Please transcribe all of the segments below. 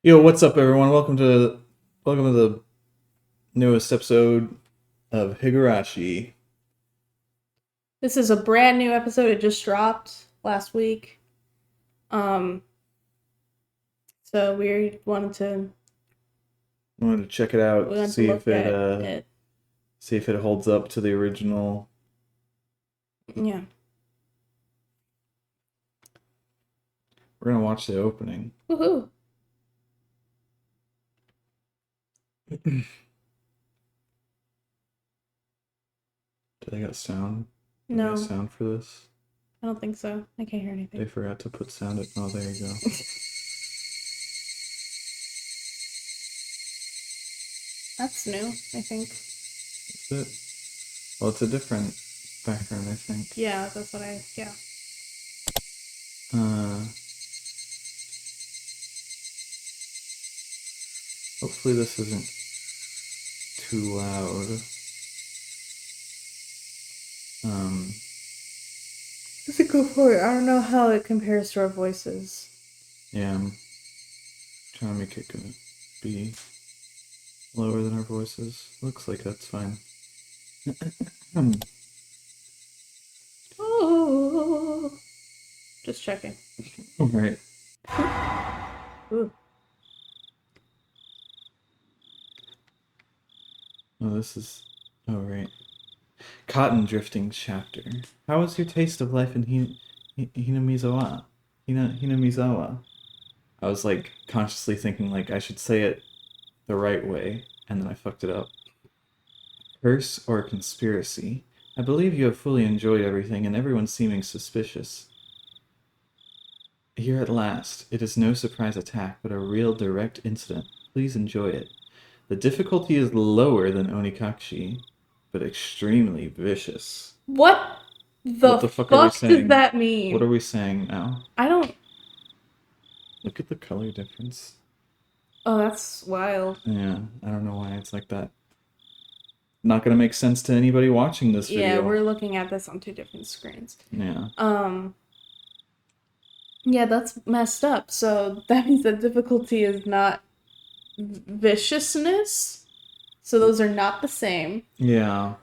Yo, what's up, everyone? Welcome to the newest episode of Higurashi. This is a brand new episode. It just dropped last week. So we Wanted to check it out, wanted to look at it. see if it holds up to the original. Yeah. We're gonna watch the opening. Woohoo! Do they got sound? Do they No, got sound for this? I don't think so. I can't hear They anything. forgot to put sound at. Oh, there you go. That's new, I think. That's it. Well, it's a different background, I think. Yeah, that's what yeah. Hopefully this isn't too loud. Let's go for it. I don't know how it compares to our voices. Yeah, I'm trying to make it gonna be lower than our voices. Looks like that's fine. Oh, just checking. Alright. Ooh. Oh, this is... Oh, right. Cotton drifting chapter. How was your taste of life in Hinamizawa? Hinamizawa? I was, like, consciously thinking, like, I should say it the right way, and then I fucked it up. Curse or conspiracy? I believe you have fully enjoyed everything, and everyone seeming suspicious. Here at last. It is no surprise attack, but a real direct incident. Please enjoy it. The difficulty is lower than Onikashi, but extremely vicious. What the fuck are we fuck saying? does that mean? What are we saying now? I don't... Look at the color difference. Oh, that's wild. Yeah, I don't know why it's like that. Not gonna make sense to anybody watching this video. Yeah, we're looking at this on two different screens. Yeah. Yeah, that's messed up. So that means that difficulty is not viciousness. So those are not the same. Yeah.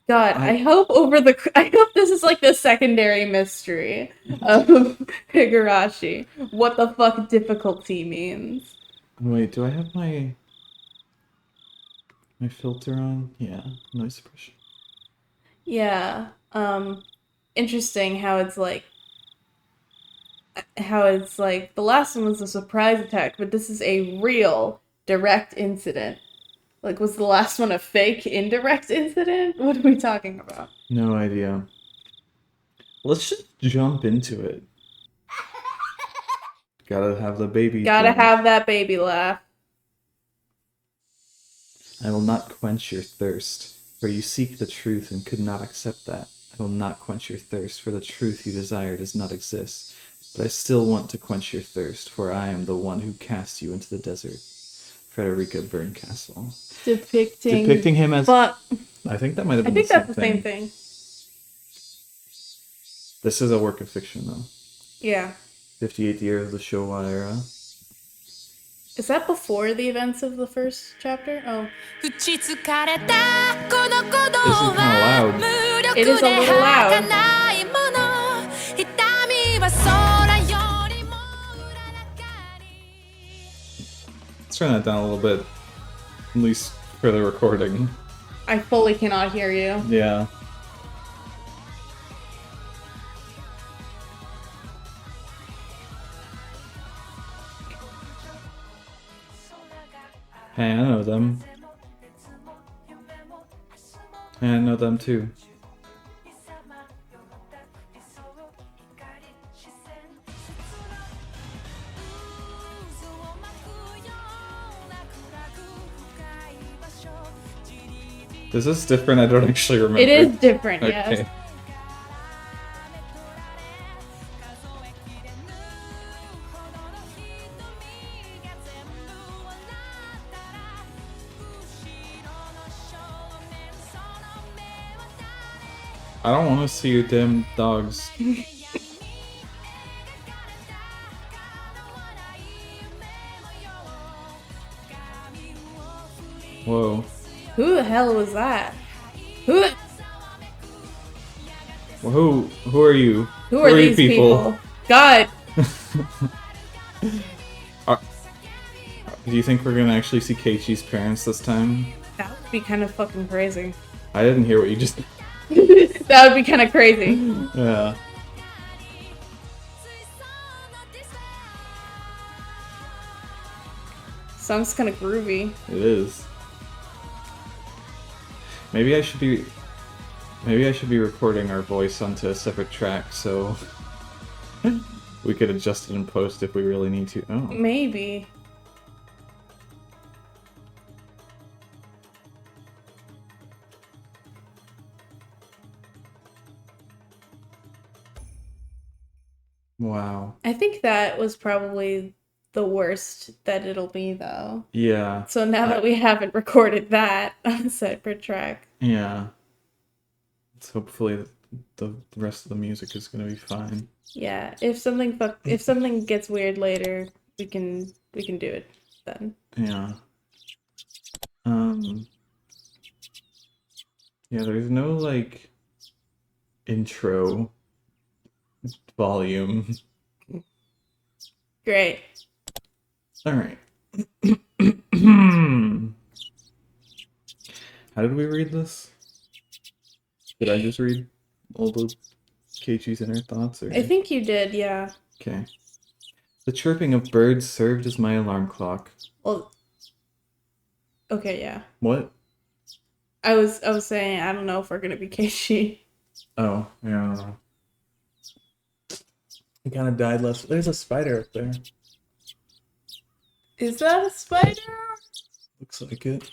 God, I hope this is like the secondary mystery of Higurashi. What the fuck difficulty means. Wait, do I have my filter on? Yeah, noise suppression. Yeah. Interesting how it's like the last one was a surprise attack, but this is a real direct incident. Like, was the last one a fake indirect incident? What are we talking about? No idea. Let's just jump into it. Gotta have the baby. Gotta have that baby laugh. I will not quench your thirst, for you seek the truth and could not accept that. I will not quench your thirst, for the truth you desire does not exist. But I still want to quench your thirst, for I am the one who cast you into the desert. Frederica Berncastle. Depicting him as... I think that might have been the same thing. I think that's the same thing. This is a work of fiction, though. Yeah. 58th year of the Showa era. Is that before the events of the first chapter? Oh. This is kind of loud. It is a little loud. Let's turn that down a little bit. At least for the recording. I fully cannot hear you. Yeah. Hey, I know them. Hey, I know them too. Is this different? I don't actually remember. It is different, okay. Yes. I don't want to see your damn dogs. Whoa. Who the hell was that? Who Who are you? who are you these people? God, Are- do you think we're gonna actually see Keiichi's parents this time? that would be kind of fucking crazy. I didn't hear what you just. That would be kind of crazy. Yeah. Sounds kind of groovy. It is. Maybe I should be. Maybe I should be recording our voice onto a separate track so we could adjust it in post if we really need to. Oh. Maybe. Wow. I think that was probably the worst that it'll be, though. Yeah. So now that we haven't recorded that on a separate track. Yeah. So hopefully the rest of the music is gonna be fine. Yeah, if something gets weird later, we can do it then. Yeah. Yeah, there's no like intro volume. Great. Alright. How did we read this? Did I just read all the Keiichi's inner thoughts? Or... I think you did, yeah. Okay. The chirping of birds served as my alarm clock. Well, okay, yeah. What? I was saying I don't know if we're gonna be Keiichi. Oh, yeah, I don't know. He kind of died last. There's a spider up there. Is that a spider? Looks like it.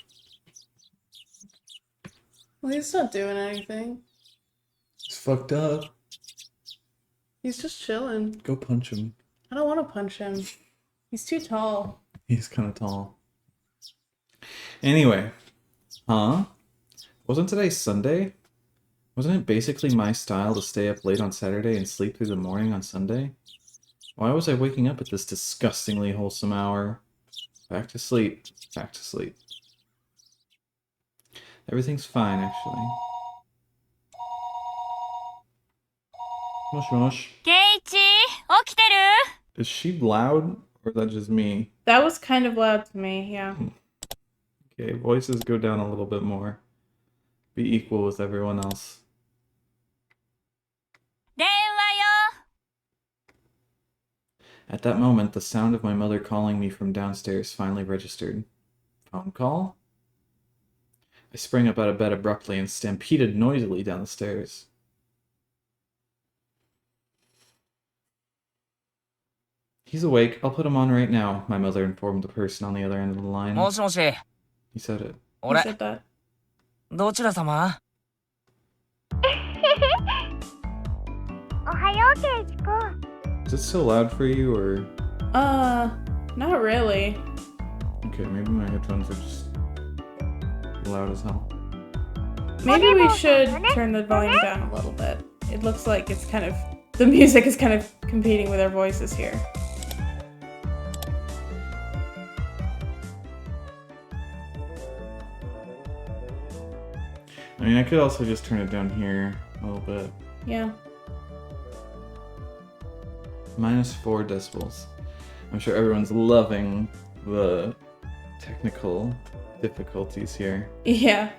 Well, he's not doing anything. He's fucked up. He's just chilling. Go punch him. I don't want to punch him. He's too tall. He's kind of tall. Anyway. Huh? Wasn't today Sunday? Wasn't it basically my style to stay up late on Saturday and sleep through the morning on Sunday? Why was I waking up at this disgustingly wholesome hour? Back to sleep. Back to sleep. Everything's fine, actually. Mosh mosh. Keiichi, 起きてる? Is she loud, or is that just me? That was kind of loud to me, yeah. Okay, voices go down a little bit more. Be equal with everyone else. 電話よ. At that moment, the sound of my mother calling me from downstairs finally registered. Phone call? I sprang up out of bed abruptly and stampeded noisily down the stairs. He's awake. I'll put him on right now, my mother informed the person on the other end of the line. もしもし。 He said it. He 俺、 said that. どちら様? おはよう、ケイチ君。 Is it still loud for you, or...? Not really. Okay, maybe my headphones are just loud as hell. Maybe we should turn the volume down a little bit. It looks like it's kind of... The music is kind of competing with our voices here. I mean, I could also just turn it down here a little bit. Yeah. -4 decibels. I'm sure everyone's loving the technical difficulties here. Yeah.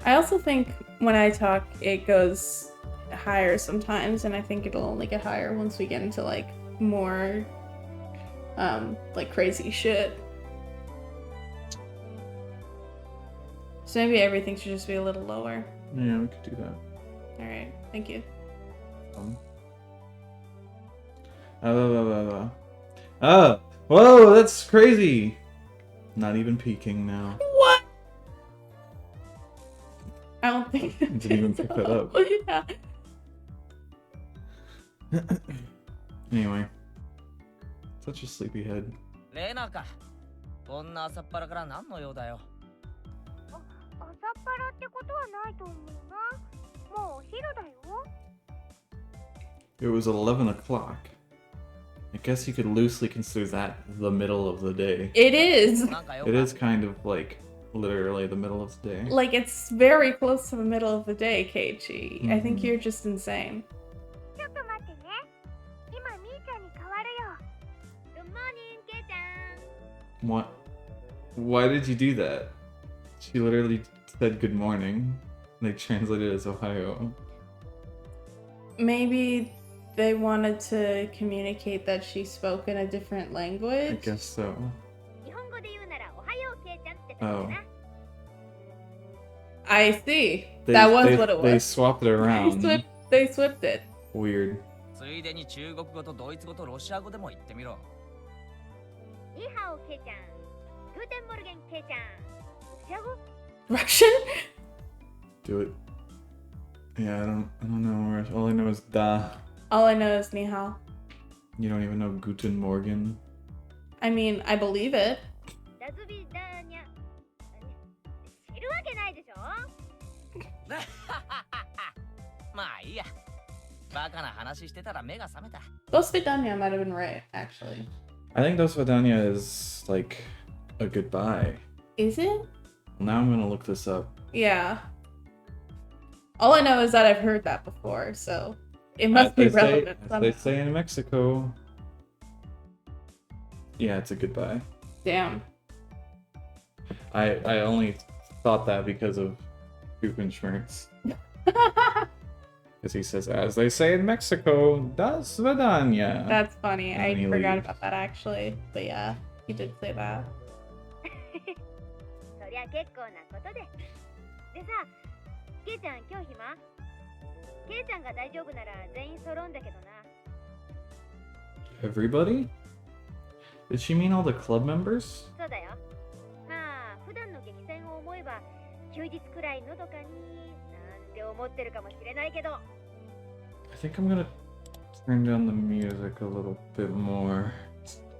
I also think when I talk, it goes higher sometimes, and I think it'll only get higher once we get into, like, more, like, crazy shit. So maybe everything should just be a little lower. Yeah, we could do that. Alright, thank you. Oh, whoa, that's crazy! Not even peeking now. What? I don't think Didn't even pick that up. Yeah. Anyway. Such a sleepyhead. レナか。こんな朝っぱらから何の用だよ。朝っぱらってことはないと思うな。もうお昼だよ。It was 11 o'clock. I guess you could loosely consider that the middle of the day. It is. なんか用 It か is kind of like literally the middle of the day. Like, it's very close to the middle of the day, Keiichi. I think Mhm. you're just insane. ちょっと待ってね。今みーちゃんに変わるよ。Good morning, けいちゃん。 What? Why did you do that? She literally said good morning. They translated it as Ohio. Maybe they wanted to communicate that she spoke in a different I language. guess so. 日本語で言うならおはようけいちゃんって感じかな。 I see. They, that was they, what it they was. swapped it around. They swapped it. Weird. ついでに中国語とドイツ語とロシア語でも言ってみろ。ニーハオけいちゃん。グーテンモルゲンけいちゃん。ロシア語 Russian? Do it. Yeah, I don't know. All I know is da. All I know is ni hao. You don't even know Guten Morgen. I mean, I believe it. ラズビダーニャ。知るわけないでしょ。まあいいや。バカな話してたら目が覚めた。 Dos Vidania might have been right, actually. I think Dos Vidania is like a goodbye. Is it? Now I'm gonna look this up. Yeah. All I know is that I've heard that before, so it must be relevant. As somehow. they say in Mexico. Yeah, it's a goodbye. Damn. I only thought that because of Schmerz. Because he says, as they say in Mexico, das Vidania. That's funny. And then he I forgot leaves. about that actually. But yeah, he did say that. そりゃ結構なことで。でさ、ケイちゃん今日暇？ケイちゃんが大丈夫なら全員揃うんだけどな。 Everybody? Did she mean all the club members? そうだよ。まあ、普段の激戦を思えば、休日くらいのどかになんて思ってるかもしれないけど。 I think I'm gonna turn down the music a little bit more.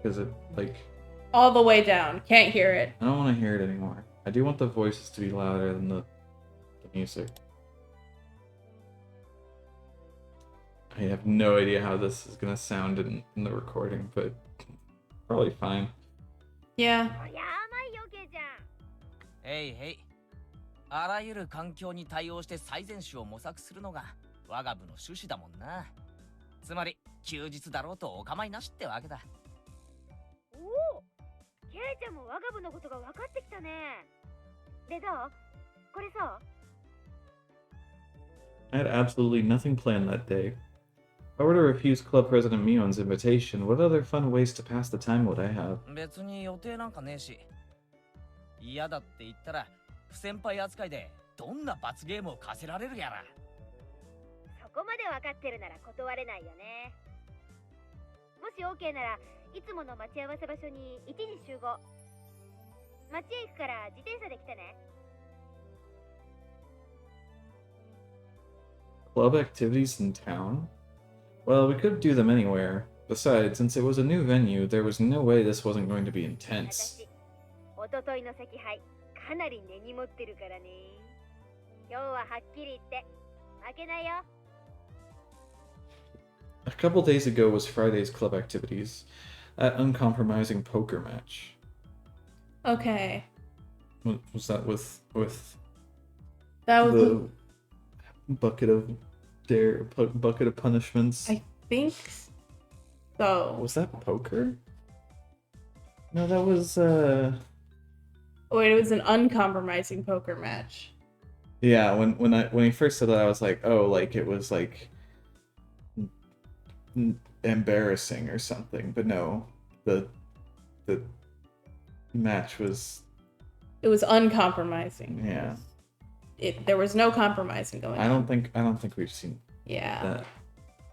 Because it, like, All the way down. Can't hear it. I don't want to hear it anymore. I do want the voices to be louder than the music. I have no idea how this is gonna sound in the recording, but probably fine. Yeah. そりゃ甘いよ、ケイちゃん。へいへい。あらゆる環境に対応して最善手を模索するのが我が部の趣旨だもんな。つまり休日だろうとお構いなしってわけだ。おお、ケイちゃんも我が部のことが分かってきたね。でどう？これさ。 I had absolutely nothing planned that day. If I were to refuse Club President Mion's invitation, what other fun ways to pass the time would I have? 別に予定なんかねえし。嫌だって言ったら不先輩扱いでどんな罰ゲームを課せられるやら。そこまで分かってるなら断れないよね。もし OK ならいつもの待ち合わせ場所に1時集合。街へ行くから自転車で来てね。 Club activities in town? Well, we could do them anywhere. Besides, since it was a new venue, there was no way this wasn't going to be intense. 私、おとといの赤杯かなり根に持ってるからね。今日ははっきり言って負けないよ。 A couple days ago was Friday's club activities. That uncompromising poker match. Okay. Was that with That was. the bucket of bucket of punishments? I think so. Was that poker? No, that was Wait, it was an uncompromising poker match. yeah, when he first said that, I was like, oh, like it was like embarrassing or something. But no, the match was It was uncompromising. yeah. There was no compromising going on. I don't think we've seen Yeah. that.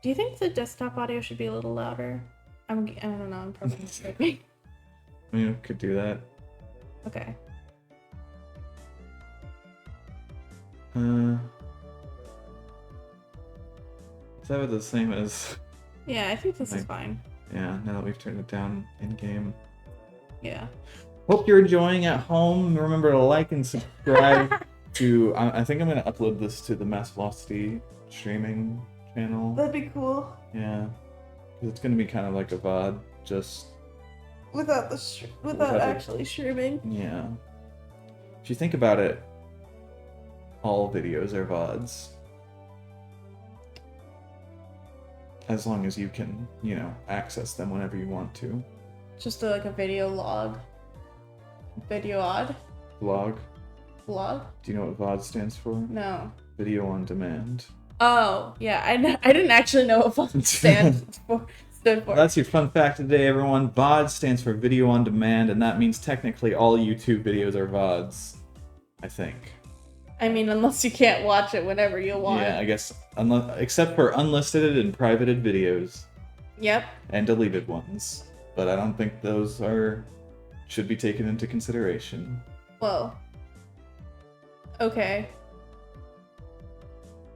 Do you think the desktop audio should be a little louder? I don't know. I'm probably mistaken. I mean, we could do that. Okay. Is that the same as? Yeah, I think this is Like- fine. Yeah. Now that we've turned it down in game. Yeah. Hope you're enjoying at home. Remember to like and subscribe to. I think I'm gonna upload this to the Mass Velocity streaming channel. That'd be cool. Yeah, 'cause it's gonna be kind of like a VOD. Just Without Without actually streaming. yeah. If you think about it, all videos are VODs. As long as you can, you know, access them whenever you want to. Just like a video log. Video odd? Vlog. Vlog? Do you know what VOD stands for? No. Video on demand. Oh, yeah. I didn't actually know what VOD stood for. Well, that's your fun fact today, everyone. VOD stands for video on demand, and that means technically all YouTube videos are VODs. I think. I mean, unless you can't watch it whenever you want. Yeah, I guess, except for unlisted and privated videos. Yep. And deleted ones. But I don't think those should be taken into consideration. Whoa. Okay.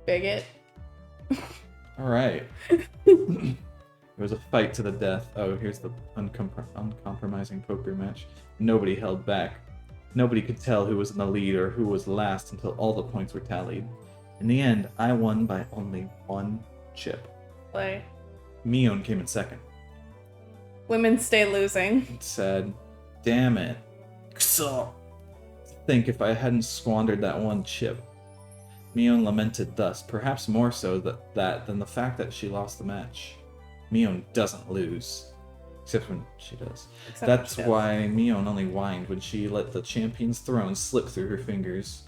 Bigot. Alright. It was a fight to the death. Oh, here's the uncompromising poker match. Nobody held back. Nobody could tell who was in the lead or who was last until all the points were tallied. In the end, I won by only 1 chip. Play. Mion came in second. Women stay losing. It said, damn it. Kuso. Think if I hadn't squandered that 1 chip. Mion lamented thus, perhaps more so than the fact that she lost the match. Mion doesn't lose. Except when she does. That's why Mion only whined when she let the champion's throne slip through her fingers.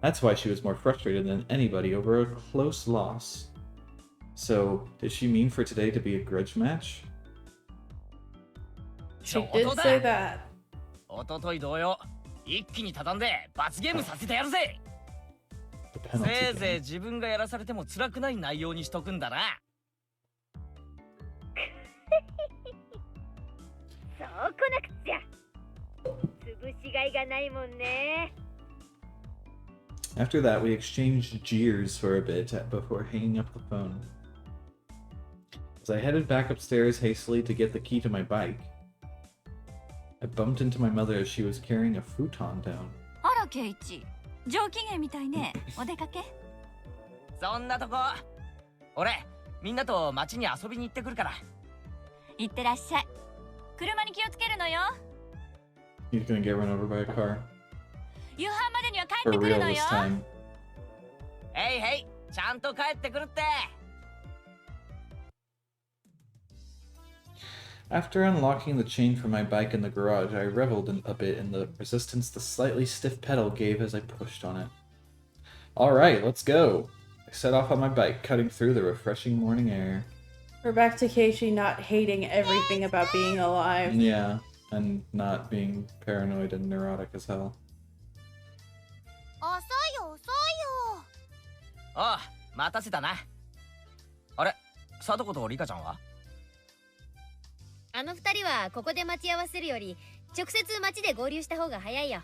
That's why she was more frustrated than anybody over a close loss. So, did she mean for today to be a grudge match? She did say that. おととい同様、一気に畳んで罰ゲームさせてやるぜ。せいぜい自分がやらされても辛くない内容にしとくんだな。そうこなくちゃ。潰しがいがないもんね。After that, we exchanged jeers for a bit before hanging up the phone. As I headed back upstairs hastily to get the key to my bike, I bumped into my mother as she was carrying a futon down. あら、ケイチ。上機嫌みたいね。お出かけ？そんなとこ。俺、みんなと街に遊びに行ってくるから。行ってらっしゃい。車に気をつけるのよ。He's gonna get run over by a car. 夕飯までには帰っ For てくる real のよ。 this time. へいへい、ちゃんと帰ってくるって。After unlocking the chain from my bike in the garage, I reveled a bit in the resistance the slightly stiff pedal gave as I pushed on it. Alright, let's go! I set off on my bike, cutting through the refreshing morning air. We're back to Keiichi not hating everything about being alive. Yeah, and not being paranoid and neurotic as hell. 遅いよ、遅いよ。ああ、待たせたな。あれ、さとことリカちゃんは？あの二人はここで待ち合わせるより直接街で合流した方が早いよ。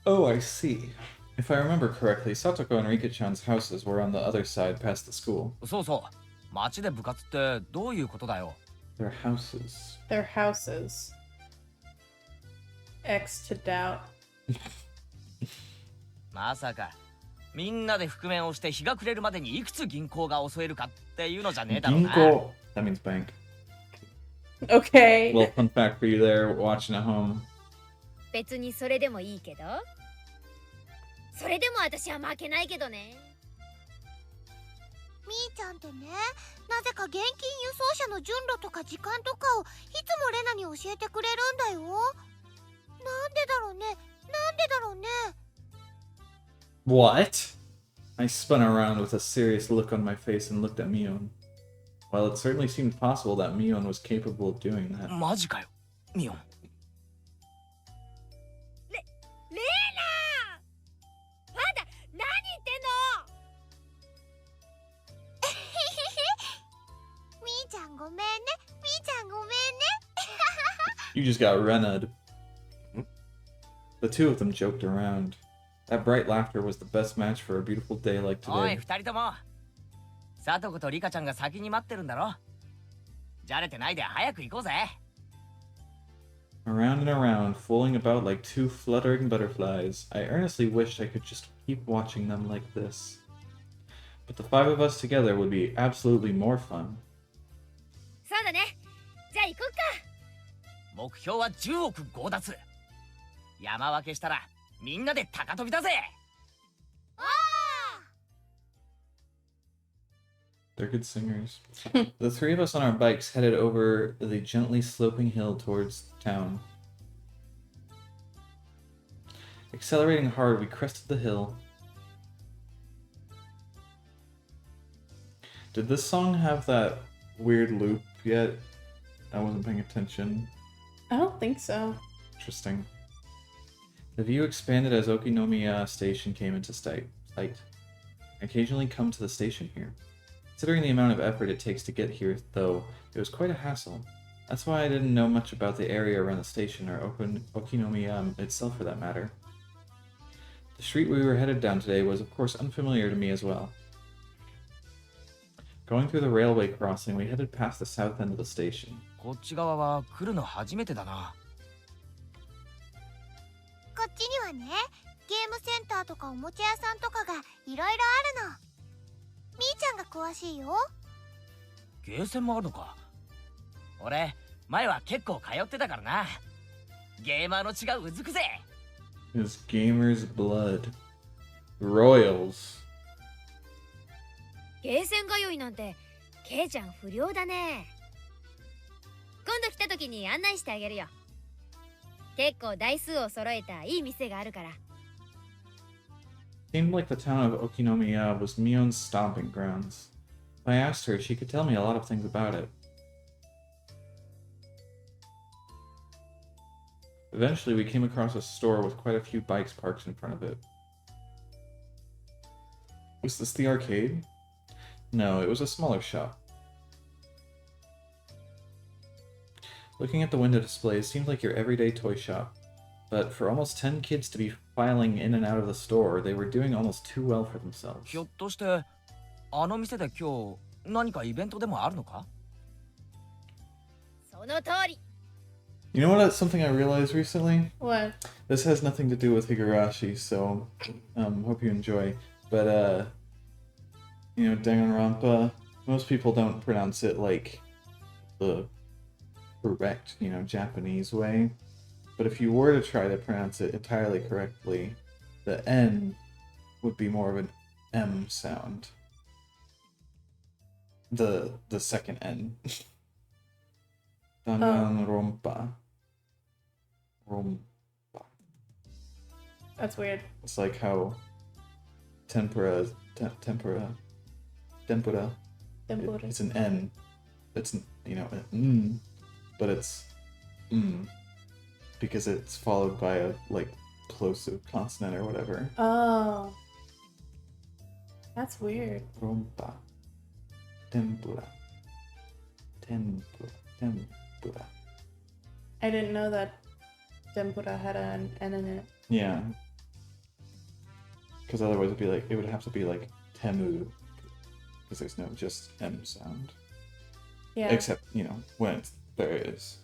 Oh, I see. If I remember correctly, Satoko and Rika-chan's houses were on the other side past the school. そうそう。街で部活ってどういうことだよ。Their houses. Their houses. X to doubt. まさかみんなで覆面をして日が暮れるまでにいくつ銀行が襲えるかっていうのじゃねえだろうな。Ginko. That means bank. Okay. Well, fun fact for you there, watching at home. 別にそれでもいいけど。それでも私は負けないけどね。みーちゃんってね、なぜか現金輸送車の順路とか時間とかをいつもレナに教えてくれるんだよ。なんでだろうね。なんでだろうね。What? I spun around with a serious look on my face and looked at Mion. While it certainly seemed possible that Mion was capable of doing that. マジかよ、ミオン。レナー！まだ何言ってんの？みーちゃんごめんね。みーちゃんごめんね。You just got rented. The two of them joked around. That bright laughter was the best match for a beautiful day like おい、 today. 二人とも。さとことリカちゃんが先に待ってるんだろ。じゃれてないで早く行こうぜ。Around and around, fooling about like 2 fluttering butterflies. I earnestly wished I could just keep watching them like this. But the 5 of us together would be absolutely more fun. そうだね。じゃあ行こっか。目標は10億強奪。山分けしたらみんなで高飛びだぜ。 They're good singers. The three of us on our bikes headed over the gently sloping hill towards town. Accelerating hard, we crested the hill. Did this song have that weird loop yet? I wasn't paying attention. I don't think so. Interesting. The view expanded as Okinomiya Station came into sight. I occasionally come to the station here. Considering the amount of effort it takes to get here, though, it was quite a hassle. That's why I didn't know much about the area around the station, or Okinomiya itself for that matter. The street we were headed down today was of course unfamiliar to me as well. Going through the railway crossing, we headed past the south end of the station. こっち側は来るの初めてだな。こっちにはね、ゲームセンターとかおもちゃ屋さんとかがいろいろあるの。みーちゃんが詳しいよ。ゲーセンもあるのか。俺前は結構通ってたからな。ゲーマーの血がうずくぜ。 It's gamer's blood. Royals. ゲーセン通いなんてケイちゃん不良だね。今度来た時に案内してあげるよ。結構台数を揃えたいい店があるから。 Seemed like the town of Okinomiya was Mion's stomping grounds. If I asked her, she could tell me a lot of things about it. Eventually, we came across a store with quite a few bikes parked in front of it. Was this the arcade? No, it was a smaller shop. Looking at the window displays seemed like your everyday toy shop. But for almost 10 kids to be filing in and out of the store, they were doing almost too well for themselves. ひょっとしてあの店で今日何かイベントでもあるのか。その通り。 You know what? Something I realized recently? What? This has nothing to do with Higurashi, so hope you enjoy. But you know, Danganronpa, most people don't pronounce it like the correct, you know, Japanese way. But if you were to try to pronounce it entirely correctly, the N would be more of an M sound. The second N. Danganronpa. Rompa. That's weird. It's like how tempura. Tempura. It's an N. It's, you know, but it's because it's followed by a like plosive consonant or whatever. Oh. That's weird. Rompa. Tempura. Tempura. I didn't know that tempura had an N in it. Yeah. Because otherwise it would have to be like temu. Because there's no just M sound. Yeah. Except, you know, when there is.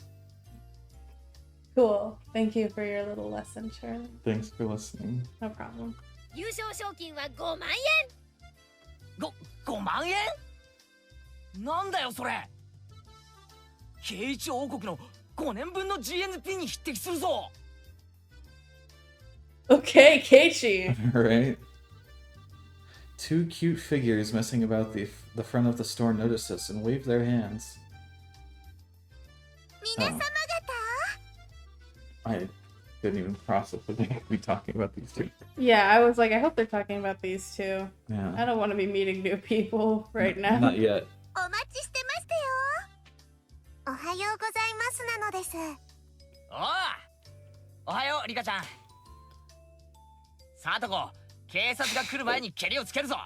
Cool. Thank you for your little lesson, Shirley. Thanks for listening. No problem. 優勝賞金は5万円。 5万円。なんだよそれ。ケイイチ王国の5年分の GNP に匹敵するぞ。 Okay, Keiichi. Right? Two cute figures messing about the front of the store noticed us and waved their hands. 皆様方、 I didn't even process that they could be talking about these two. Yeah, I was like, I hope they're talking about these two. I Yeah. don't want to be meeting new people right now. Not yet. お待ちしてましたよ。おはようございますなのです。おう。おはようリカちゃん。さあとこ、警察が来る前にケリをつけるぞ。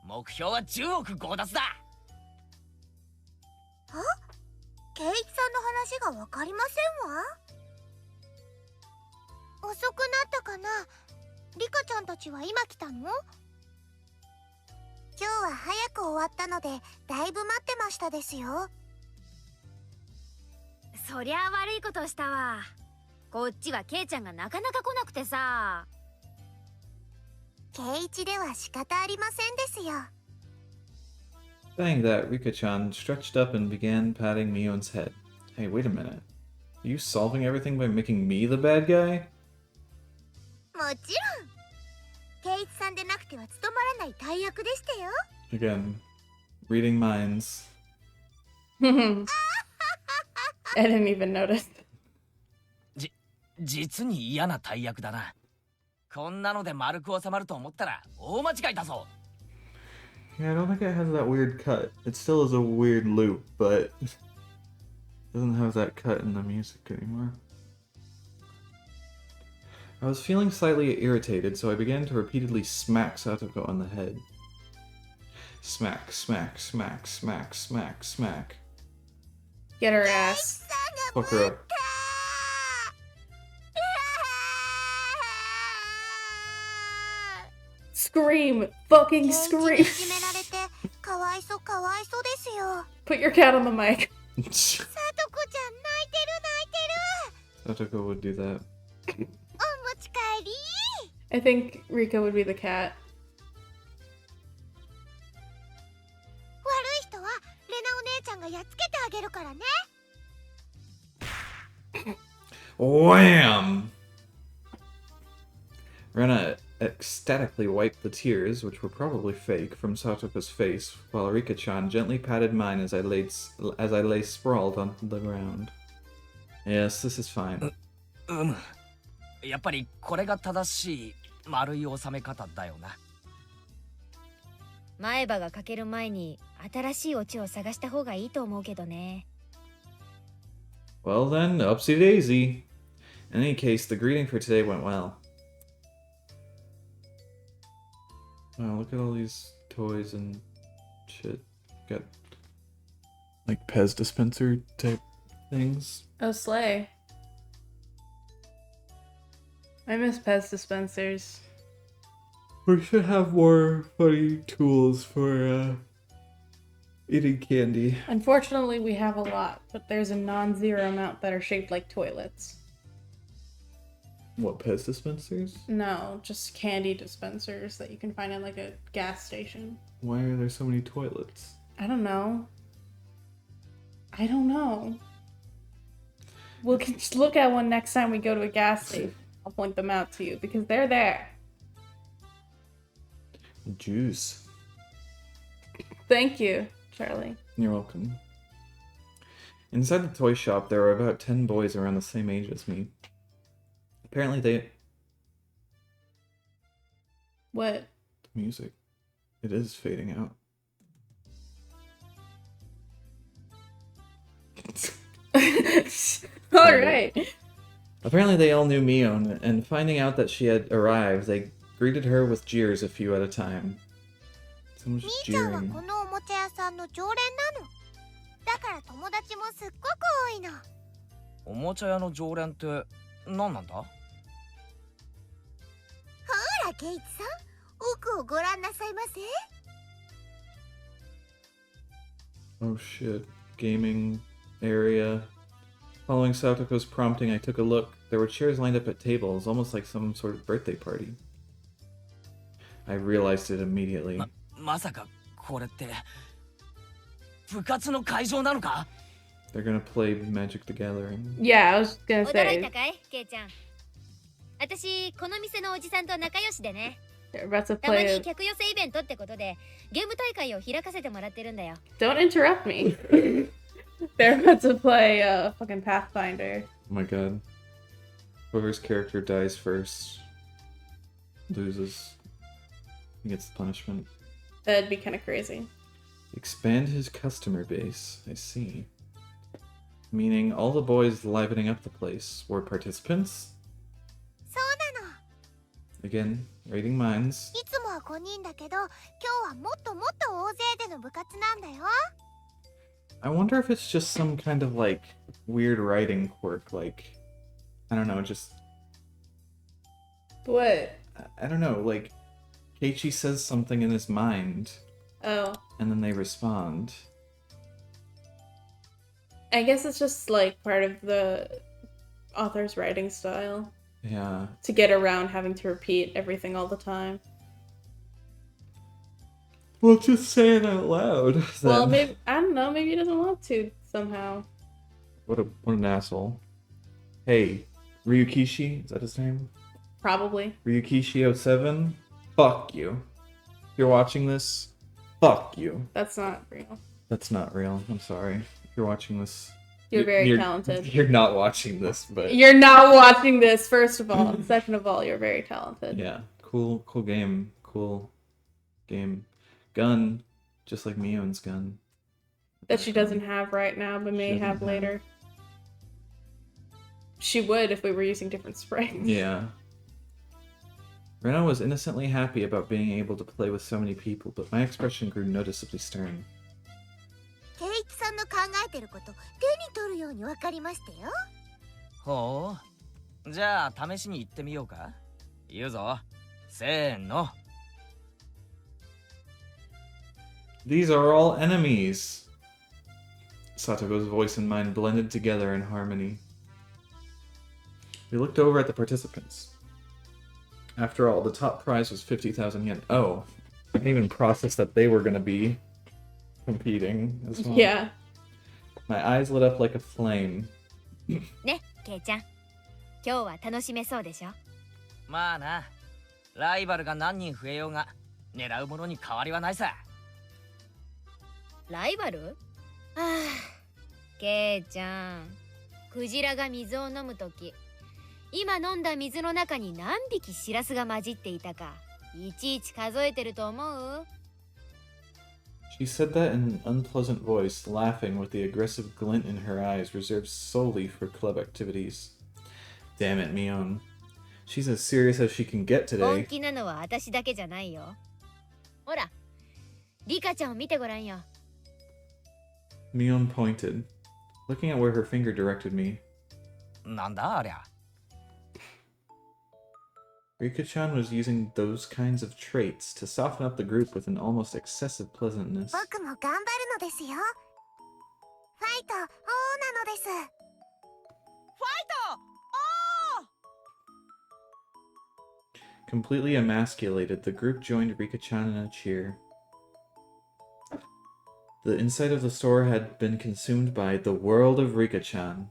目標は10億強奪だ。ケイイチさんの話がわかりませんわ。遅くなったかな。リカちゃんたちは今来たの？今日は早く終わったのでだいぶ待ってましたですよ。そりゃあ悪いことしたわ。こっちはケイちゃんがなかなか来なくてさ。ケイイチでは仕方ありませんですよ。 Saying that, Rika-chan stretched up and began patting Mion's head. Hey, wait a minute. Are you solving everything by making me the bad guy? もちろん。圭一さんでなくては務まらない大役でしたよ。 Again, reading minds. I didn't even notice. 実に嫌な大役だな。こんなので丸く収まると思ったら大間違いだぞ。 Yeah, I don't think it has that weird cut. It still is a weird loop, but it doesn't have that cut in the music anymore. I was feeling slightly irritated, so I began to repeatedly smack Satoko on the head. Smack, smack, smack, smack, smack, smack. Get her ass. Fuck her up. Scream! Fucking 圭一に scream! いじめられてかわいそうですよ。 Put your cat on the mic. さとこちゃん泣いてる泣いてる。 Satoko would do that. お持ち帰り。 I think Rika would be the cat. 悪い人はレナお姉ちゃんがやっつけてあげるからね。 Wham! Rena ecstatically wiped the tears, which were probably fake, from Satoko's face, while Rika-chan gently patted mine as I lay sprawled on the ground. Yes, this is fine. やっぱりこれが正しい丸い収め方だよな。前歯が欠ける前に新しいオチを探した方がいいと思うけどね。 Well then, upsy daisy. In any case, the greeting for today went well. Wow, look at all these toys and shit. Got like Pez dispenser type things. Oh, slay. I miss Pez dispensers. We should have more funny tools for eating candy. Unfortunately, we have a lot, but there's a non-zero amount that are shaped like toilets. What, Pez dispensers? No, just candy dispensers that you can find in like a gas station. Why are there so many toilets? I don't know. I don't know. We'll just look at one next time we go to a gas station. I'll point them out to you because they're there. Juice. Thank you, Charlie. You're welcome. Inside the toy shop, there were about 10 boys around the same age as me. Apparently they... What? The music. It is fading out. Alright. Apparently they all knew Mion, and finding out that she had arrived, they greeted her with jeers a few at a time. Someone's みーちゃんは jeering. このおもちゃ屋さんの常連なの。だから友達もすっごく多いの。おもちゃ屋の常連って何なんだ？ほらケイチさん、奥をご覧なさいませ。 Oh shit. Gaming area. Following Satoko's prompting, I took a look. There were chairs lined up at tables, almost like some sort of birthday party. I realized it immediately. まさかこれって部活の会場なのか？ They're gonna play Magic the Gathering. Yeah, I was gonna 驚い say たかいケイちゃん。私この店のおじさんと仲良しでね。 they're about to たま play に a... 客寄せイベントってことでゲーム大会を開かせてもらってるんだよ。 Don't interrupt me. They're about to play fucking Pathfinder. Oh my god. Whoever's character dies first loses. He gets the punishment. That'd be kind of crazy. Expand his customer base. I see. Meaning all the boys livening up the place were participants? そうなの。 Again, reading minds. いつもは5人だけど、今日はもっともっと大勢での部活なんだよ。 I wonder if it's just some kind of like weird writing quirk, like I don't know, just What? I don't know, like Keiichi says something in his mind Oh. and then they respond. I guess it's just like part of the author's writing style Yeah. to get around having to repeat everything all the time. Well, just say it out loud. Well, then. maybe I don't know. Maybe he doesn't want to somehow. What an asshole. Hey, Ryukishi, is that his name? Probably. Ryukishi07, fuck you. If you're watching this, fuck you. That's not real. That's not real. I'm sorry. If you're watching this, You're very talented. You're not watching this, but You're not watching this, first of all. Second of all, you're very talented. yeah, cool game, cool game. Gun, just like Mion's gun. That she doesn't have right now, but may have later. She would if we were using different springs. Yeah. Rena was innocently happy about being able to play with so many people, but my expression grew noticeably stern. ケイチさんの考えてること手に取るように分かりましたよ。ほう。じゃあ試しに行ってみようか。言うぞ。せーの。These are all enemies! Satogo's voice and mine blended together in harmony. We looked over at the participants. After all, the top prize was 50,000 yen. Oh, I didn't even process that they were going to be competing as well. Yeah. My eyes lit up like a flame. ね、ケイちゃん。今日は楽しめそうでしょ。まあな。ライバルが何人増えようが狙うものに変わりはないさ。ライバル？ああ、ケイちゃん。クジラが水を飲むとき、今飲んだ水の中に何匹シラスが混じっていたか、いちいち数えてると思う？ She said that in an unpleasant voice, laughing with the aggressive glint in her eyes reserved solely for club activities. Damn it, Mion. She's as serious as she can get 本 today. 気なのは私だけじゃないよ。ほら、リカちゃんを見てごらんよ。Mion pointed, looking at where her finger directed me. なんだありゃ。Rika-chan was using those kinds of traits to soften up the group with an almost excessive pleasantness. 僕も頑張るのですよ。ファイト、オーなのです。ファイト Completely emasculated, the group joined Rika-chan in a cheer. The inside of the store had been consumed by the world of Rika-chan.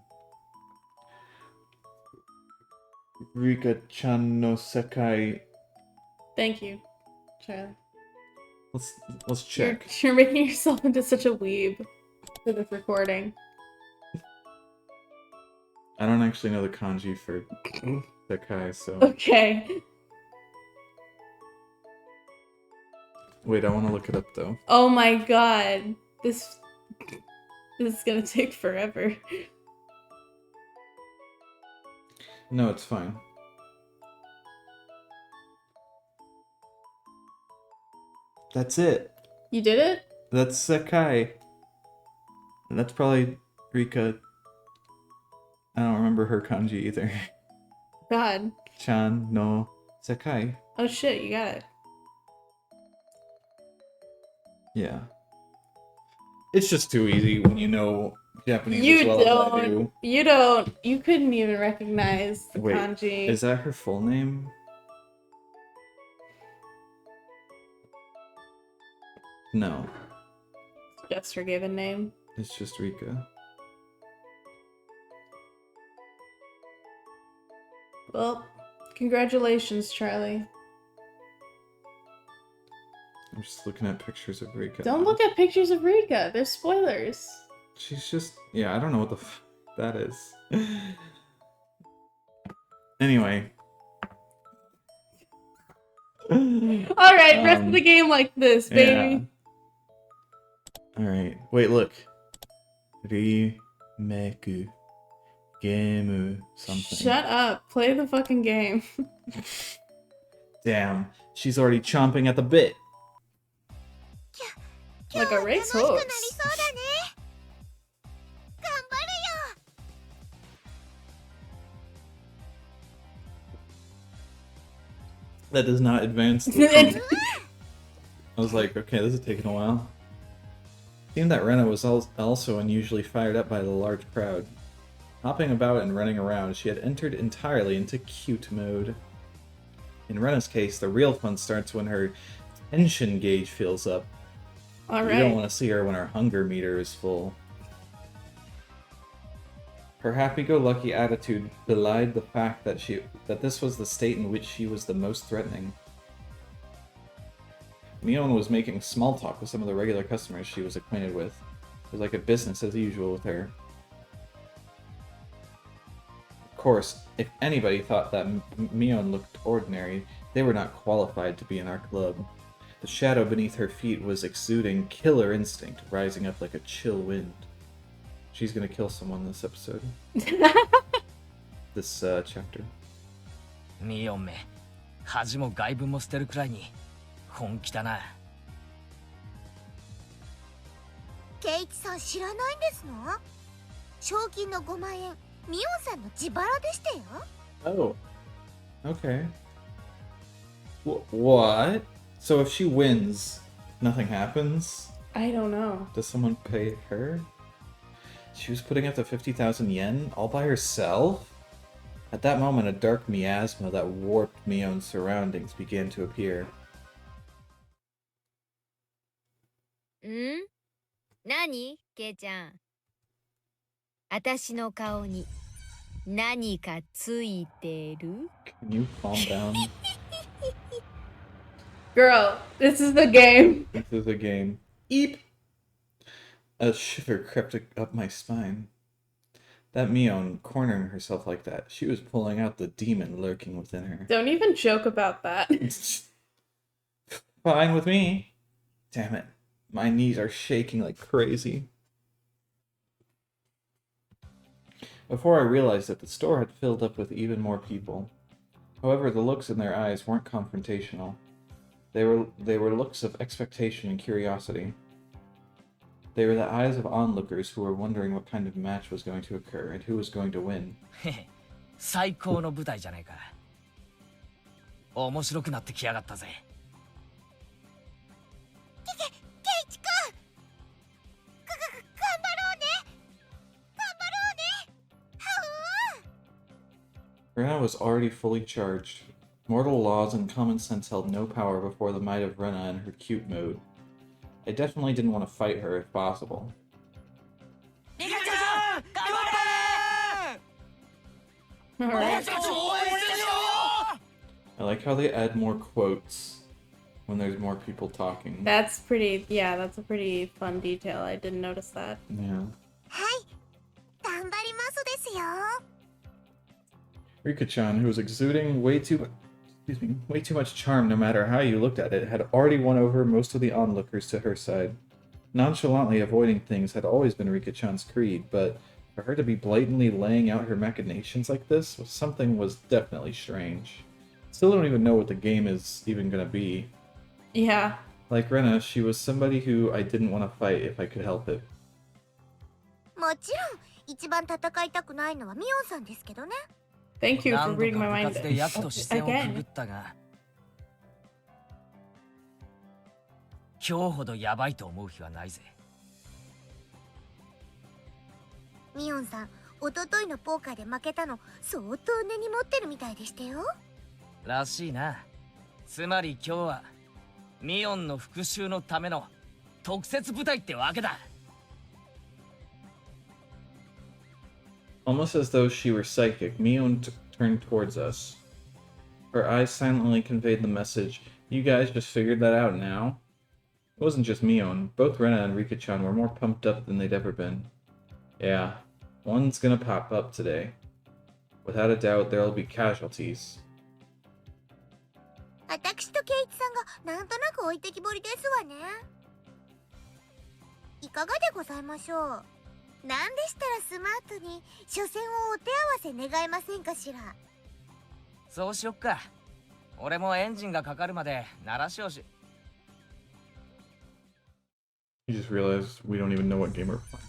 Rika-chan no sekai. Thank you, Charlie. Let's check. You're making yourself into such a weeb for this recording. I don't actually know the kanji for sekai, so Okay. wait, I want to look it up though. Oh my god. This is gonna take forever. No, it's fine. That's it. You did it? That's sekai. And that's probably Rika. I don't remember her kanji either. God. Chan no sekai. Oh shit, you got it. Yeah. It's just too easy when you know Japanese You as well as I do. You couldn't even recognize the Wait, kanji. is that her full name? No, Just her given name. it's just Rika. Well, congratulations, Charlie. I'm just looking at pictures of Rika. Don't look at pictures of Rika. They're spoilers. She's just... yeah, I don't know what the that is. Anyway. Alright, rest of the game like this, baby. Alright, wait, look. Rimeku. Gemu something. Shut up. Play the fucking game. Damn, she's already chomping at the bit. Like a 楽しくなり racehorse. そうだね。頑張るよ。 That does not advance. I was like, okay, this is taking a while. It seemed that Rena was also unusually fired up by the large crowd. Hopping about and running around, she had entered entirely into cute mode. In Rena's case, the real fun starts when her tension gauge fills up. You don't Alright. want to see her when her hunger meter is full. Her happy-go-lucky attitude belied the fact that this was the state in which she was the most threatening. Mion was making small talk with some of the regular customers she was acquainted with. It was like a business as usual with her. Of course, if anybody thought that Mion looked ordinary, they were not qualified to be in our club. The shadow beneath her feet was exuding killer instinct, rising up like a chill wind. She's gonna kill someone this episode. This chapter. ミオンめ、恥も外聞も捨てるくらいに本気だな。ケイチさん知らないんですの？賞金の5万円、ミオンさんの自腹でしたよ。Oh. Okay. What? So if she wins, nothing happens? I don't know. Does someone pay her? She was putting up to 50,000 yen all by herself? At that moment, a dark miasma that warped Mion's surroundings began to appear. ん？何？ケイちゃん。私の顔に何かついてる？ Can you calm down? Girl, this is the game. This is a game. Eep! A shiver crept up my spine. That Mion cornering herself like that, she was pulling out the demon lurking within her. Don't even joke about that. Fine with me. Damn it. My knees are shaking like crazy. Before I realized it, the store had filled up with even more people. However, the looks in their eyes weren't confrontational. They were looks of expectation and curiosity. They were the eyes of onlookers who were wondering what kind of match was going to occur and who was going to win. 最高の舞台じゃねえか。面白くなってきやがったぜ。ケイチくん、頑張ろうね。頑張ろうね。はう。 Rena was already fully charged. Mortal laws and common sense held no power before the might of Rena in her cute mode. I definitely didn't want to fight her if possible. Alright. I like how they add more quotes when there's more people talking. That's pretty, yeah, that's a pretty fun detail. I didn't notice that. Yeah. はい、頑張りますですよ。 Rika-chan, who was exuding way too much charm no matter how you looked at it, had already won over most of the onlookers to her side. Nonchalantly avoiding things had always been Rika-chan's creed, but for her to be blatantly laying out her machinations like this was definitely strange. Still don't even know what the game is even gonna be. Yeah. Like Rena, she was somebody who I didn't want to fight if I could help it. もちろん一番戦いたくないのはミオンさんですけどね。Thank you for 何度 reading か my 部 mind 活で役と視線をくぐっ again. たが、今日ほどヤバいと思う日はないぜ。ミオンさん、一昨日のポーカーで負けたの相当根に持ってるみたいでしたよ。らしいな。つまり今日はミオンの復讐のための特設部隊ってわけだ。Almost as though she were psychic, Mion turned towards us. Her eyes silently conveyed the message, "You guys just figured that out now?" It wasn't just Mion. Both Rena and Rika-chan were more pumped up than they'd ever been. Yeah, one's gonna pop up today. Without a doubt, there'll be casualties. 私とケイチさんがなんとなく置いてきぼりですわね。いかがでございましょう。なんでしたらスマートに初戦をお手合わせ願えませんかしら。そうしよっか。俺もエンジンがかかるまで鳴らしをし。You just realized we don't even know what game we're playing.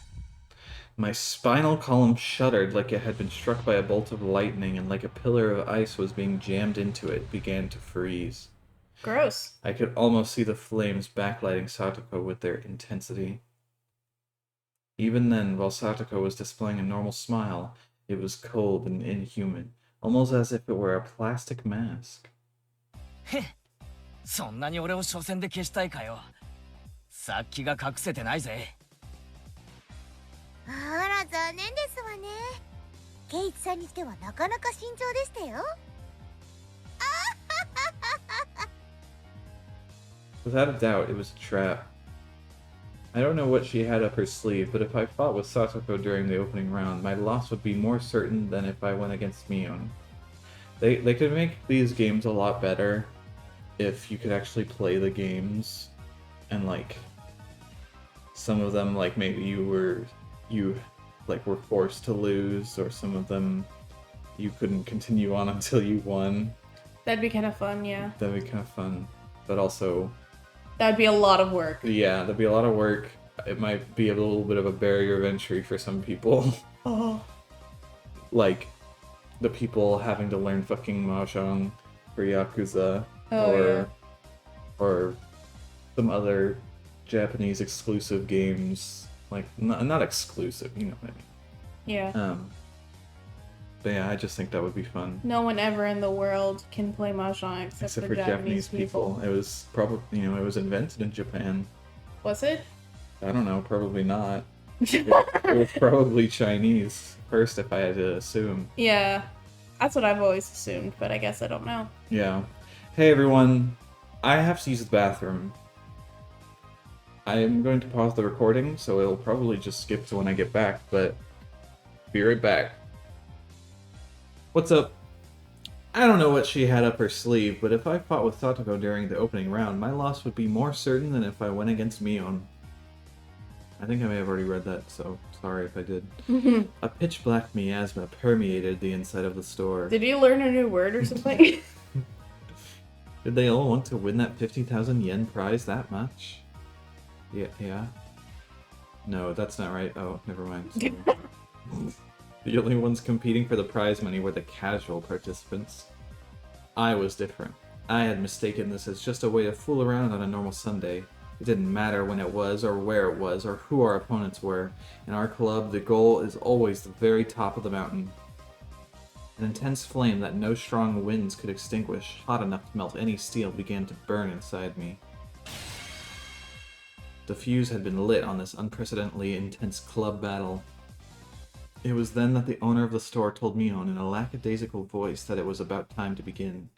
My spinal column shuddered like it had been struck by a bolt of lightning, and like a pillar of ice was being jammed into it, began to freeze. Gross. I could almost see the flames backlighting Satoko with their intensity. Even then, while Satoko was displaying a normal smile, it was cold and inhuman, almost as if it were a plastic mask. そんなに俺を初戦で消したいかよ。さっきが隠せてないぜ。あら残念ですわね。圭一さんにしてはなかなか慎重でしたよ。 Without a doubt, it was a trap. I don't know what she had up her sleeve, but if I fought with Satoko during the opening round, my loss would be more certain than if I went against Mion. They could make these games a lot better if you could actually play the games, and like some of them, like maybe you were forced to lose, or some of them you couldn't continue on until you won. That'd be kind of fun, yeah. That'd be kind of fun, but also That'd be a lot of work. yeah, there'd be a lot of work. It might be a little bit of a barrier of entry for some people. Oh. Like the people having to learn fucking mahjong for Yakuza, or some other Japanese exclusive games. Like not exclusive, you know what I mean. Yeah. But yeah, I just think that would be fun. No one ever in the world can play mahjong except for Japanese people. It was probably, it was invented in Japan. Was it? I don't know, probably not. It was probably Chinese first, if I had to assume. Yeah. That's what I've always assumed, but I guess I don't know. Yeah. Hey everyone, I have to use the bathroom. I am going to pause the recording, so it'll probably just skip to when I get back, but be right back. What's up? I don't know what she had up her sleeve, but if I fought with Satoko during the opening round, my loss would be more certain than if I went against Mion. I think I may have already read that, so sorry if I did. A pitch-black miasma permeated the inside of the store. Did you learn a new word or something? Did they all want to win that 50,000 yen prize that much? Yeah. No, that's not right. Oh, never mind. Sorry. The only ones competing for the prize money were the casual participants. I was different. I had mistaken this as just a way to fool around on a normal Sunday. It didn't matter when it was, or where it was, or who our opponents were. In our club, the goal is always the very top of the mountain. An intense flame that no strong winds could extinguish, hot enough to melt any steel, began to burn inside me. The fuse had been lit on this unprecedentedly intense club battle. It was then that the owner of the store told Mion in a lackadaisical voice that it was about time to begin.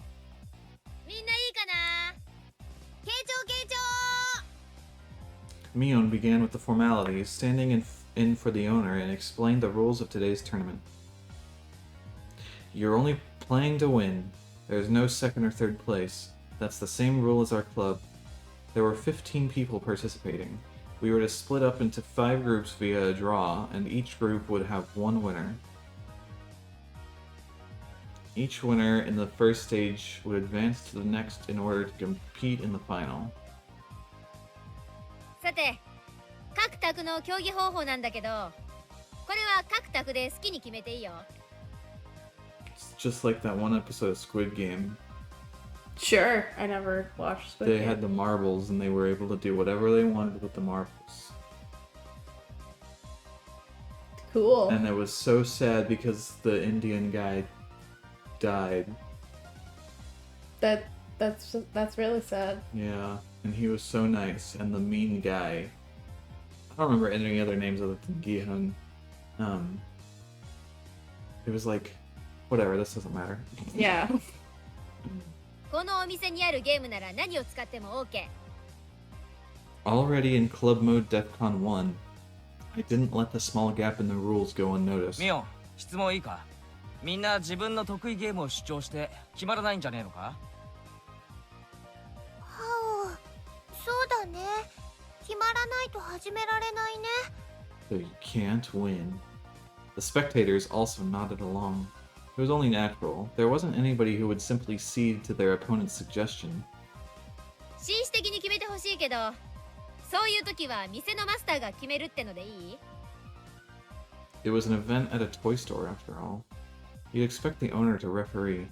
Mion began with the formalities, standing in for the owner, and explained the rules of today's tournament. You're only playing to win. There's no second or third place. That's the same rule as our club. There were 15 people participating. We were to split up into 5 groups via a draw, and each group would have one winner. Each winner in the first stage would advance to the next in order to compete in the final. さて、各卓の競技方法なんだけど、これは各卓で好きに決めていいよ。It's just like that one episode of Squid Game. Sure, I never watched Squid They Game. had the marbles, and they were able to do whatever they wanted with the marbles. Cool. And it was so sad because the Indian guy died. That's really sad. Yeah, and he was so nice, and the mean guy. I don't remember any other names other than Gihun. It was like, whatever, this doesn't matter. Yeah. このお店にあるゲームなら何を使っても OK。 Already in club mode DEFCON 1, I didn't let the small gap in the rules go unnoticed. ミオン、質問いいか？みんな自分の得意ゲームを主張して決まらないんじゃねえのか？はあ、そうだね。決まらないと始められないね。 So you can't win. The spectators also nodded along. It was only natural. There wasn't anybody who would simply cede to their opponent's suggestion. 紳士的に決めてほしいけど、そういう時は店のマスターが決めるってのでいい？ It was an event at a toy store, after all. You'd expect the owner to referee.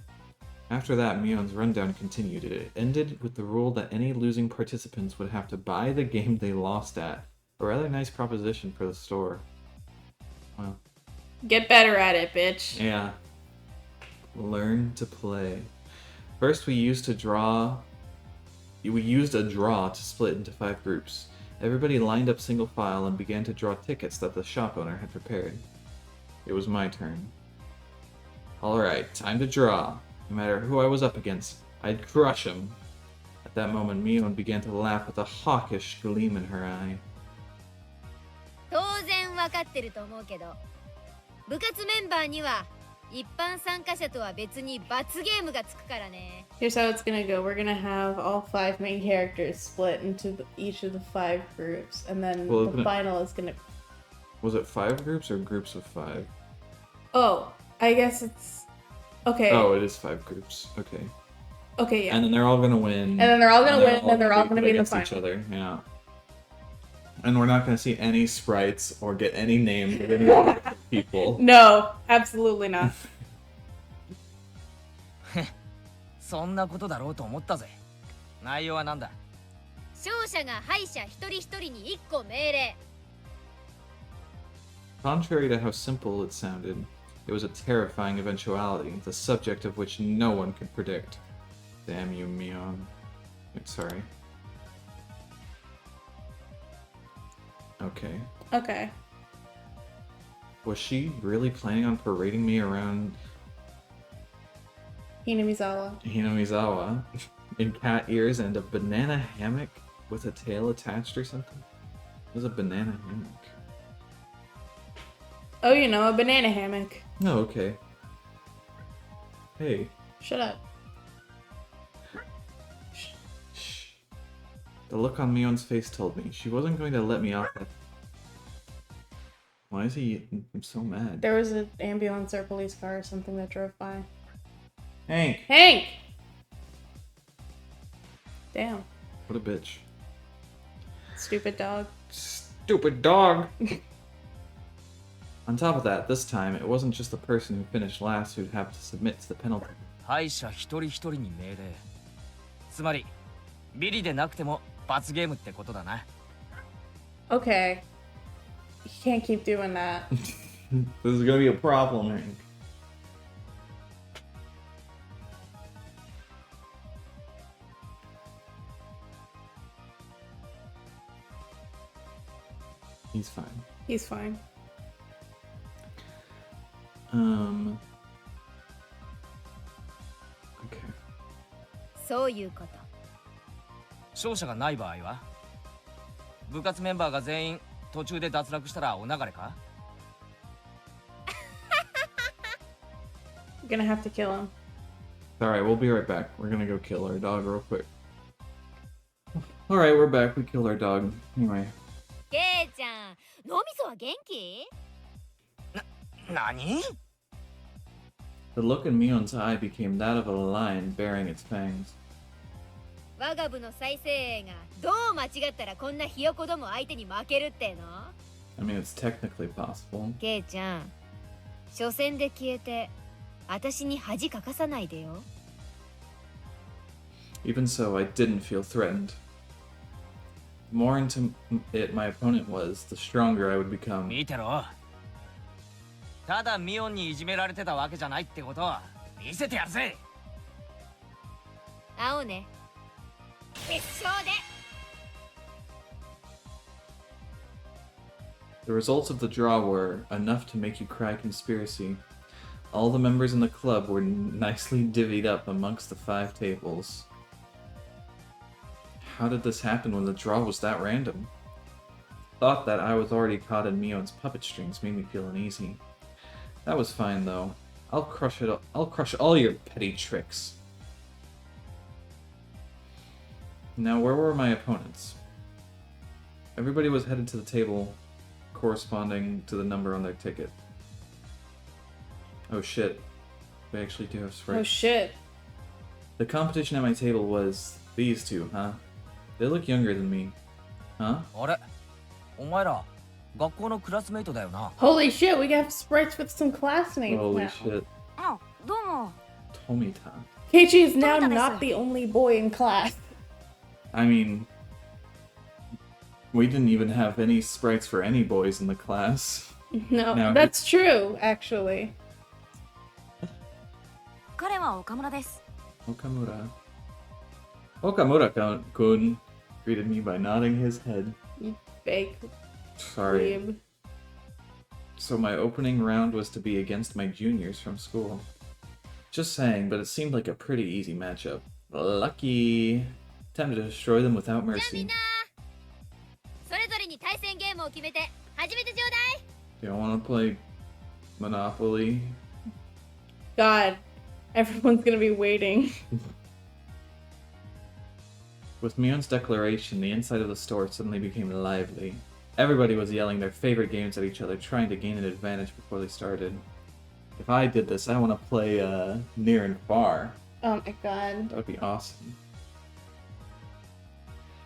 After that, Mion's rundown continued. It ended with the rule that any losing participants would have to buy the game they lost at. A rather nice proposition for the store. Wow. Get better at it, bitch. Yeah. Learn to play. First, we used a draw to split into 5 groups. Everybody lined up single file and began to draw tickets that the shop owner had prepared. It was my turn. Alright, time to draw. No matter who I was up against, I'd crush him. At that moment, Mion began to laugh with a hawkish gleam in her eye. 当然わかってると思うけど、部活メンバーには一般参加者とは別に罰ゲームがつくからね。 Here's how it's gonna go. We're gonna have all 5 main characters split into each of the 5 groups, and then Well, the final is gonna. Was it 5 groups or groups of 5? Oh, I guess it's okay. Oh, it is 5 groups. Okay. Okay, yeah. And then they're all gonna win. And then they're all gonna win, and they're all gonna gonna be in the against each final. other. Yeah. And we're not gonna see any sprites or get any names of any other people. No, absolutely not. そんなことだろうと思ったぜ。内容はなんだ？勝者が敗者一人一人に1個命令。 Contrary to how simple it sounded, it was a terrifying eventuality, the subject of which no one could predict. Damn you, Mion. Sorry. Okay. Okay. Was she really planning on parading me around Hinamizawa. Hinamizawa in cat ears and a banana hammock with a tail attached or something? It was a banana hammock. Oh, you know, a banana hammock. Oh, okay. Hey. Shut up. Shh. The look on Mion's face told me she wasn't going to let me off that. Why is he so mad? There was an ambulance or police car or something that drove by. Hank! Hank! Damn. What a bitch. Stupid dog. Stupid dog! On top of that, this time, it wasn't just the person who finished last who'd have to submit to the penalty. 敗者一人一人に命令。つまりビリでなくても罰ゲームってことだな。Okay. You can't keep doing that. This is gonna be a problem, Hank. He's fine. He's fine. Okay. そういうこと。勝者がない場合は部活メンバーが全員途中で脱落したらお流れか？ You're gonna have to kill him. Alright, we'll be right back. We're gonna go kill our dog real quick. Alright, we're back. We killed our dog. Anyway. ケイちゃん、脳みそは元気？何？ The look in Mion's eye became that of a lion bearing its fangs. 我が部の再生映がどう間違ったらこんなひよこども相手に負けるっての？ I mean, it's technically possible. ケイちゃん、初戦で消えて私に恥かかさないでよ。 Even so, I didn't feel threatened. The more into it my opponent was, the stronger I would become. 見てろ。ただミオンにいじめられてたわけじゃないってことを見せてやるぜ。会おうね。決勝で。 The results of the draw were enough to make you cry conspiracy. All the members in the club were nicely divvied up amongst the 5 tables. How did this happen when the draw was that random? Thought that I was already caught in Mion's puppet strings made me feel uneasy. That was fine though. I'll crush all your petty tricks. Now where were my opponents? Everybody was headed to the table corresponding to the number on their ticket. Oh shit. We actually do have sprites. Oh shit. The competition at my table was these two, huh? They look younger than me. Huh? あれ？お前ら学校のクラスメイトだよな。 Holy shit, we got sprites with some classmates Holy now. shit. あ、どうも。 Tomita. Keiichi is now Tomita-desu. not the only boy in class. I mean, we didn't even have any sprites for any boys in the class. No, Now that's true, actually. 彼は岡村です。 Okamura. Okamura-kun greeted me by nodding his head. You fake Sorry. weeb. So my opening round was to be against my juniors from school. Just saying, but it seemed like a pretty easy matchup. Lucky. Time to destroy them without じゃあみ mercy. んなそれぞれに対戦ゲームを決めて始めてちょうだい Do you want to play Monopoly? God, everyone's gonna be waiting. With Mion's declaration, the inside of the store suddenly became lively. Everybody was yelling their favorite games at each other, trying to gain an advantage before they started. If I did this, I want to play Near and Far. Oh my god. That would be awesome.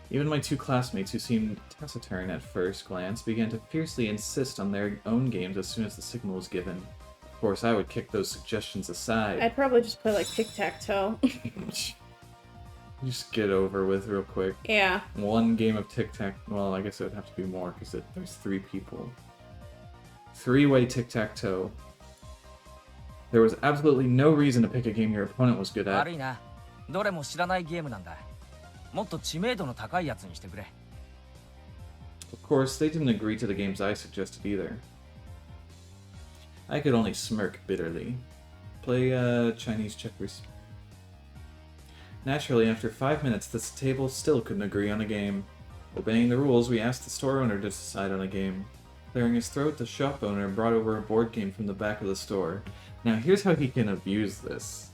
Even my two classmates, who seemed taciturn at first glance, began to fiercely insist on their own games as soon as the signal was given. Of course, I would kick those suggestions aside. I'd probably just play like tic-tac-toe. Just get over with real quick. Yeah. One game of tic-tac... Well, I guess it would have to be more, because there's 3 people. 3-way tic-tac-toe. There was absolutely no reason to pick a game your opponent was good at. 悪いな。どれも知らないゲームなんだ。もっと知名度の高いやつにしてくれ。Of course, they didn't agree to the games I suggested either. I could only smirk bitterly. Play Chinese checkers. Naturally, after 5 minutes, this table still couldn't agree on a game. Obeying the rules, we asked the store owner to decide on a game. Clearing his throat, the shop owner brought over a board game from the back of the store. Now, here's how he can abuse this.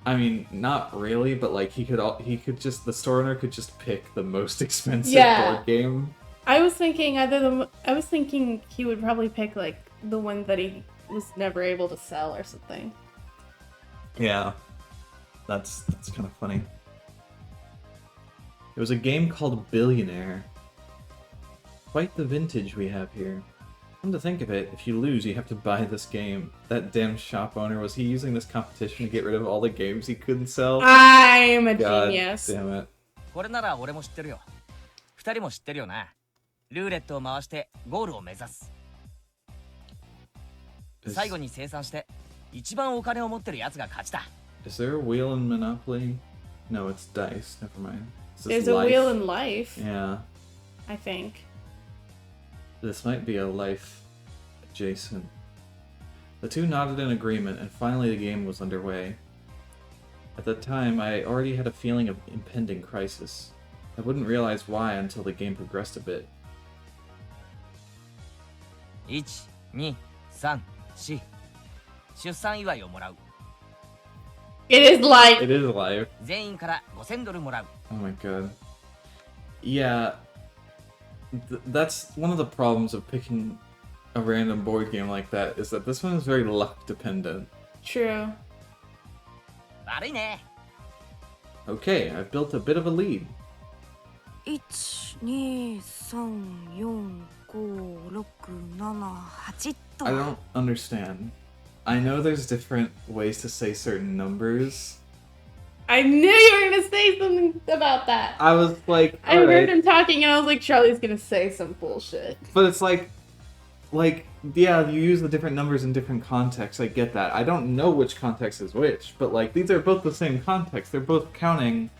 I mean, not really, but like the store owner could just pick the most expensive board game. I was thinking he would probably pick like the one that he was never able to sell or something. Yeah. That's kind of funny. It was a game called Billionaire. Quite the vintage we have here. Come to think of it, if you lose, you have to buy this game. That damn shop owner, was he using this competition to get rid of all the games he couldn't sell? I'm a God genius. damn it. これなら俺も知ってるよ。2人も知ってるよな。ルーレットを回してゴールを目指す。最後に生産して一番お金を持ってるやつが勝ちだ。Is there a wheel in Monopoly? No, it's dice. Never mind. Is this There's a life? wheel in life, Yeah. I think. This might be a life adjacent. The two nodded in agreement, and finally the game was underway. At that time, I already had a feeling of impending crisis. I wouldn't realize why until the game progressed a bit. 1、2、3、4。出産祝いをもらう。It is life. It is life. 全員から5000ドルもらう。Oh my god. Yeah. That's one of the problems of picking a random board game like that, is that this one is very luck dependent. True. 悪いね。Okay, I've built a bit of a lead. 1234567 と I don't understand. I know there's different ways to say certain numbers. I knew you were gonna say something about that. I was like, I heard alright. him talking and I was like, Charlie's gonna say some bullshit. But it's like, yeah, you use the different numbers in different contexts. I get that. I don't know which context is which, but like, these are both the same context. They're both counting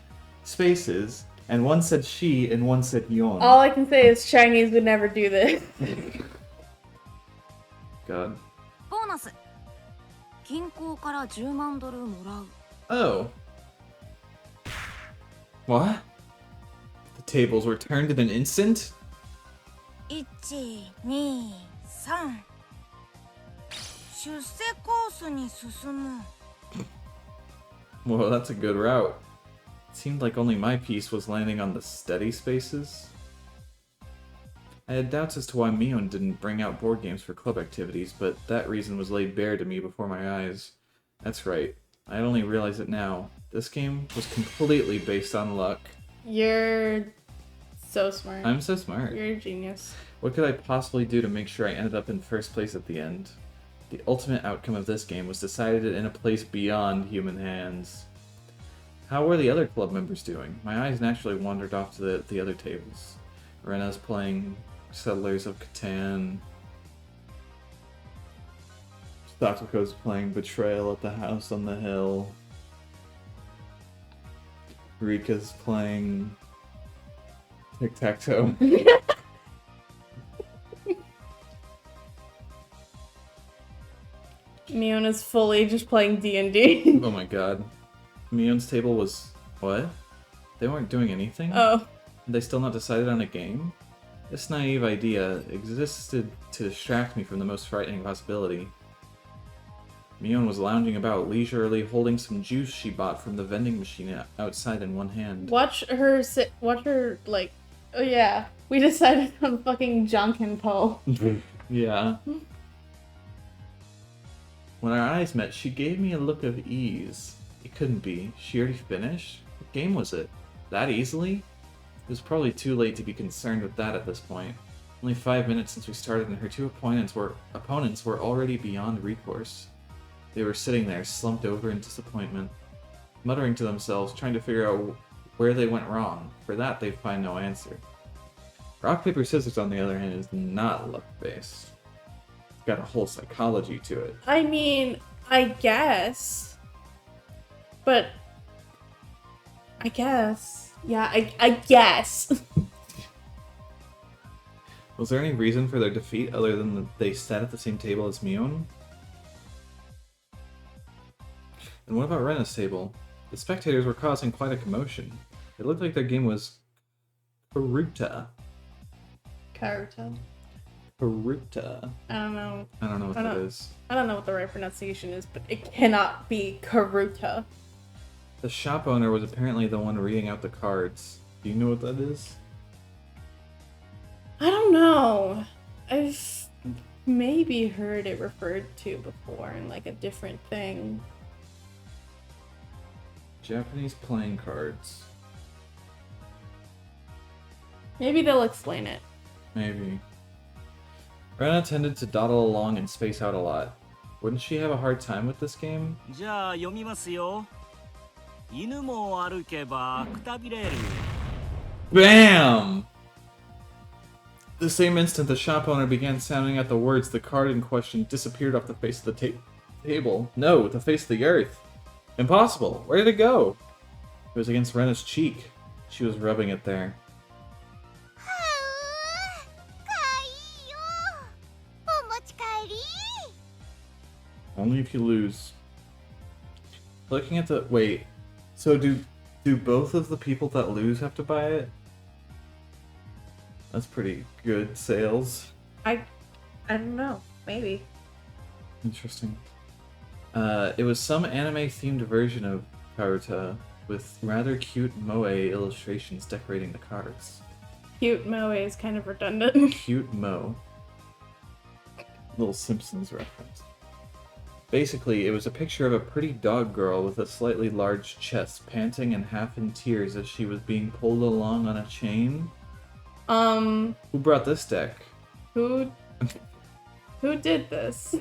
spaces, and one said she and one said yon. All I can say is Chinese would never do this. God. ボーナス銀行から10万ドルもらう Oh. What? The tables were turned in an instant? 123出世コースに進む Well, that's a good route. It seemed like only my piece was landing on the steady spaces. I had doubts as to why Mion didn't bring out board games for club activities, but that reason was laid bare to me before my eyes. That's right. I only realize it now. This game was completely based on luck. You're so smart. I'm so smart. You're a genius. What could I possibly do to make sure I ended up in first place at the end? The ultimate outcome of this game was decided in a place beyond human hands. How were the other club members doing? My eyes naturally wandered off to the other tables. Rena's playing Settlers of Catan. Satoko's playing Betrayal at the House on the Hill. Rika's playing Tic-Tac-Toe. Miona's fully just playing D&D. Oh my god. Mion's table was... what? They weren't doing anything? Oh. Had they still not decided on a game? This naive idea existed to distract me from the most frightening possibility. Mion was lounging about leisurely, holding some juice she bought from the vending machine outside in one hand. Watch her sit. Watch her, like. Oh, yeah. We decided on fucking Jankenpo. Yeah. When our eyes met, she gave me a look of ease. It couldn't be. She already finished? What game was it? That easily? It was probably too late to be concerned with that at this point. Only 5 minutes since we started and her two opponents were already beyond recourse. They were sitting there, slumped over in disappointment, muttering to themselves, trying to figure out where they went wrong. For that, they'd find no answer. Rock, paper, scissors, on the other hand, is not luck-based. It's got a whole psychology to it. I mean, I guess. But... I guess. Yeah, I guess. Was there any reason for their defeat other than that they sat at the same table as Mion? And what about Rena's table? The spectators were causing quite a commotion. It looked like their game was Karuta. Karuta. Karuta. I don't know. I don't know what that is. I don't know what the right pronunciation is, but it cannot be Karuta. The shop owner was apparently the one reading out the cards. Do you know what that is? I don't know. I've maybe heard it referred to before in like a different thing. Japanese playing cards. Maybe they'll explain it. Maybe. Rena tended to dawdle along and space out a lot. Wouldn't she have a hard time with this game? じゃあ読みますよ。犬も歩けばくたびれる。 BAM! The same instant the shop owner began sounding out the words, the card in question disappeared off the face of the table. No, the face of the earth. Impossible! Where did it go? It was against Rena's cheek. She was rubbing it there. Only if you lose. Looking at the... wait. So do both of the people that lose have to buy it? That's pretty good sales. I don't know. Maybe. Interesting. It was some anime-themed version of Karuta, with rather cute moe illustrations decorating the cards. Cute moe is kind of redundant. Cute mo. Little Simpsons reference. Basically, it was a picture of a pretty dog girl with a slightly large chest, panting and half in tears as she was being pulled along on a chain. Who brought this deck? Who did this?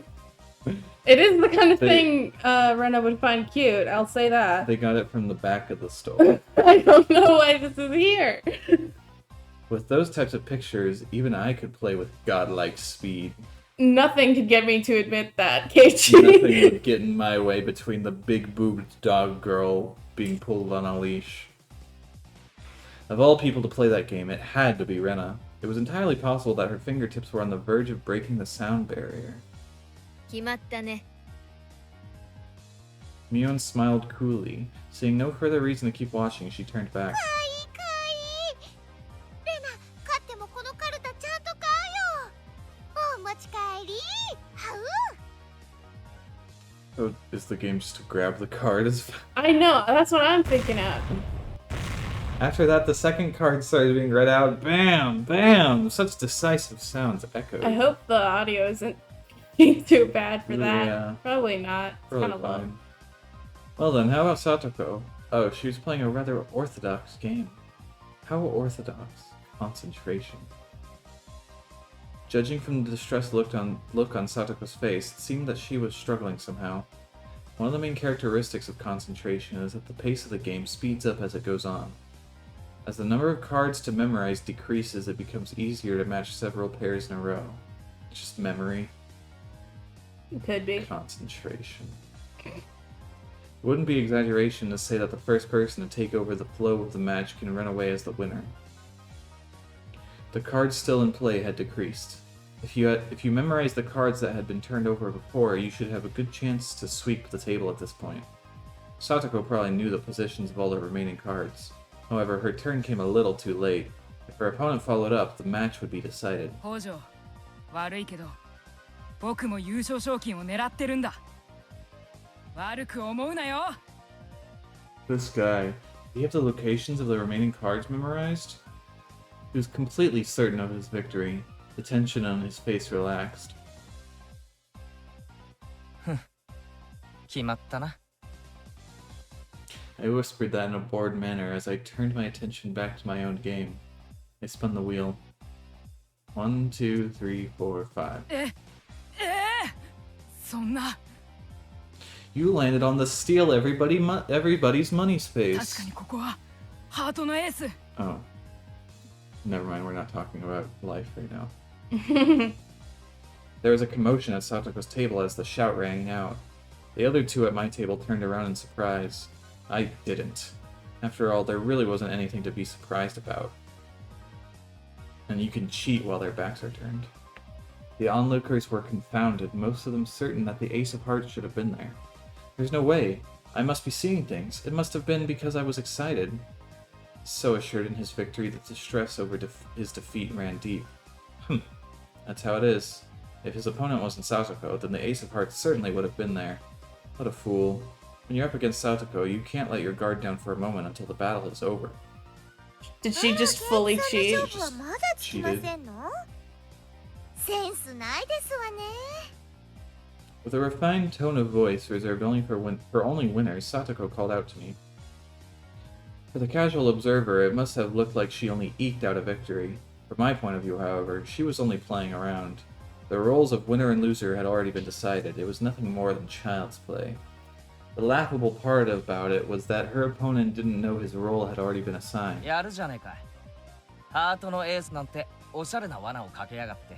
It is the kind of thing Rena would find cute, I'll say that. They got it from the back of the store. I don't know why this is here. With those types of pictures, even I could play with godlike speed. Nothing could get me to admit that, Keiichi. Nothing would get in my way between the big-boobed dog girl being pulled on a leash. Of all people to play that game, it had to be Rena. It was entirely possible that her fingertips were on the verge of breaking the sound barrier. 決まったね。 Mion smiled coolly. Seeing no further reason to keep watching, she turned back. So is the game just to grab the card? I know, that's what I'm thinking of. After that, the second card started being read out. Bam! Bam! Such decisive sounds echoed. I hope the audio isn't too bad for that. Yeah. Probably not. It's Probably kind of low. fine. Well then, how about Satoko? Oh, she was playing a rather orthodox game. How orthodox? Concentration. Judging from the distressed look on Satoko's face, it seemed that she was struggling somehow. One of the main characteristics of concentration is that the pace of the game speeds up as it goes on. As the number of cards to memorize decreases, it becomes easier to match several pairs in a row. Just memory. It could be. Concentration. It wouldn't be exaggeration to say that the first person to take over the flow of the match can run away as the winner. The cards still in play had decreased. If you memorize the cards that had been turned over before, you should have a good chance to sweep the table at this point. Satoko probably knew the positions of all the remaining cards. However, her turn came a little too late. If her opponent followed up, the match would be decided. 北条悪いけど僕も優勝賞金を狙ってるんだ悪く思うなよ This guy, do you have the locations of the remaining cards memorized? He was completely certain of his victory. The tension on his face relaxed. 決まったな。 I whispered that in a bored manner as I turned my attention back to my own game. I spun the wheel. 1, 2, 3, 4, 5. そんな You landed on the steal everybody's money 確か space. にここはハートのエース Oh. Never mind, we're not talking about life right now. There was a commotion at Satoko's table as the shout rang out. The other two at my table turned around in surprise. I didn't. After all, there really wasn't anything to be surprised about. And you can cheat while their backs are turned. The onlookers were confounded, most of them certain that the Ace of Hearts should have been there. There's no way. I must be seeing things. It must have been because I was excited. So assured in his victory that the stress over his defeat ran deep. That's how it is. If his opponent wasn't Satoko, then the Ace of Hearts certainly would have been there. What a fool. When you're up against Satoko, you can't let your guard down for a moment until the battle is over. Did she just fully ケン cheat? さんの勝負はまだつきませんのセンスないですわね With a refined tone of voice reserved only for only winners, Satoko called out to me. For the casual observer, it must have looked like she only eked out a victory. From my point of view, however, she was only playing around. The roles of winner and loser had already been decided. It was nothing more than child's play. The laughable part about it was that her opponent didn't know his role had already been assigned. やるじゃねえかい。ハートのエースなんておしゃれな罠をかけやがって。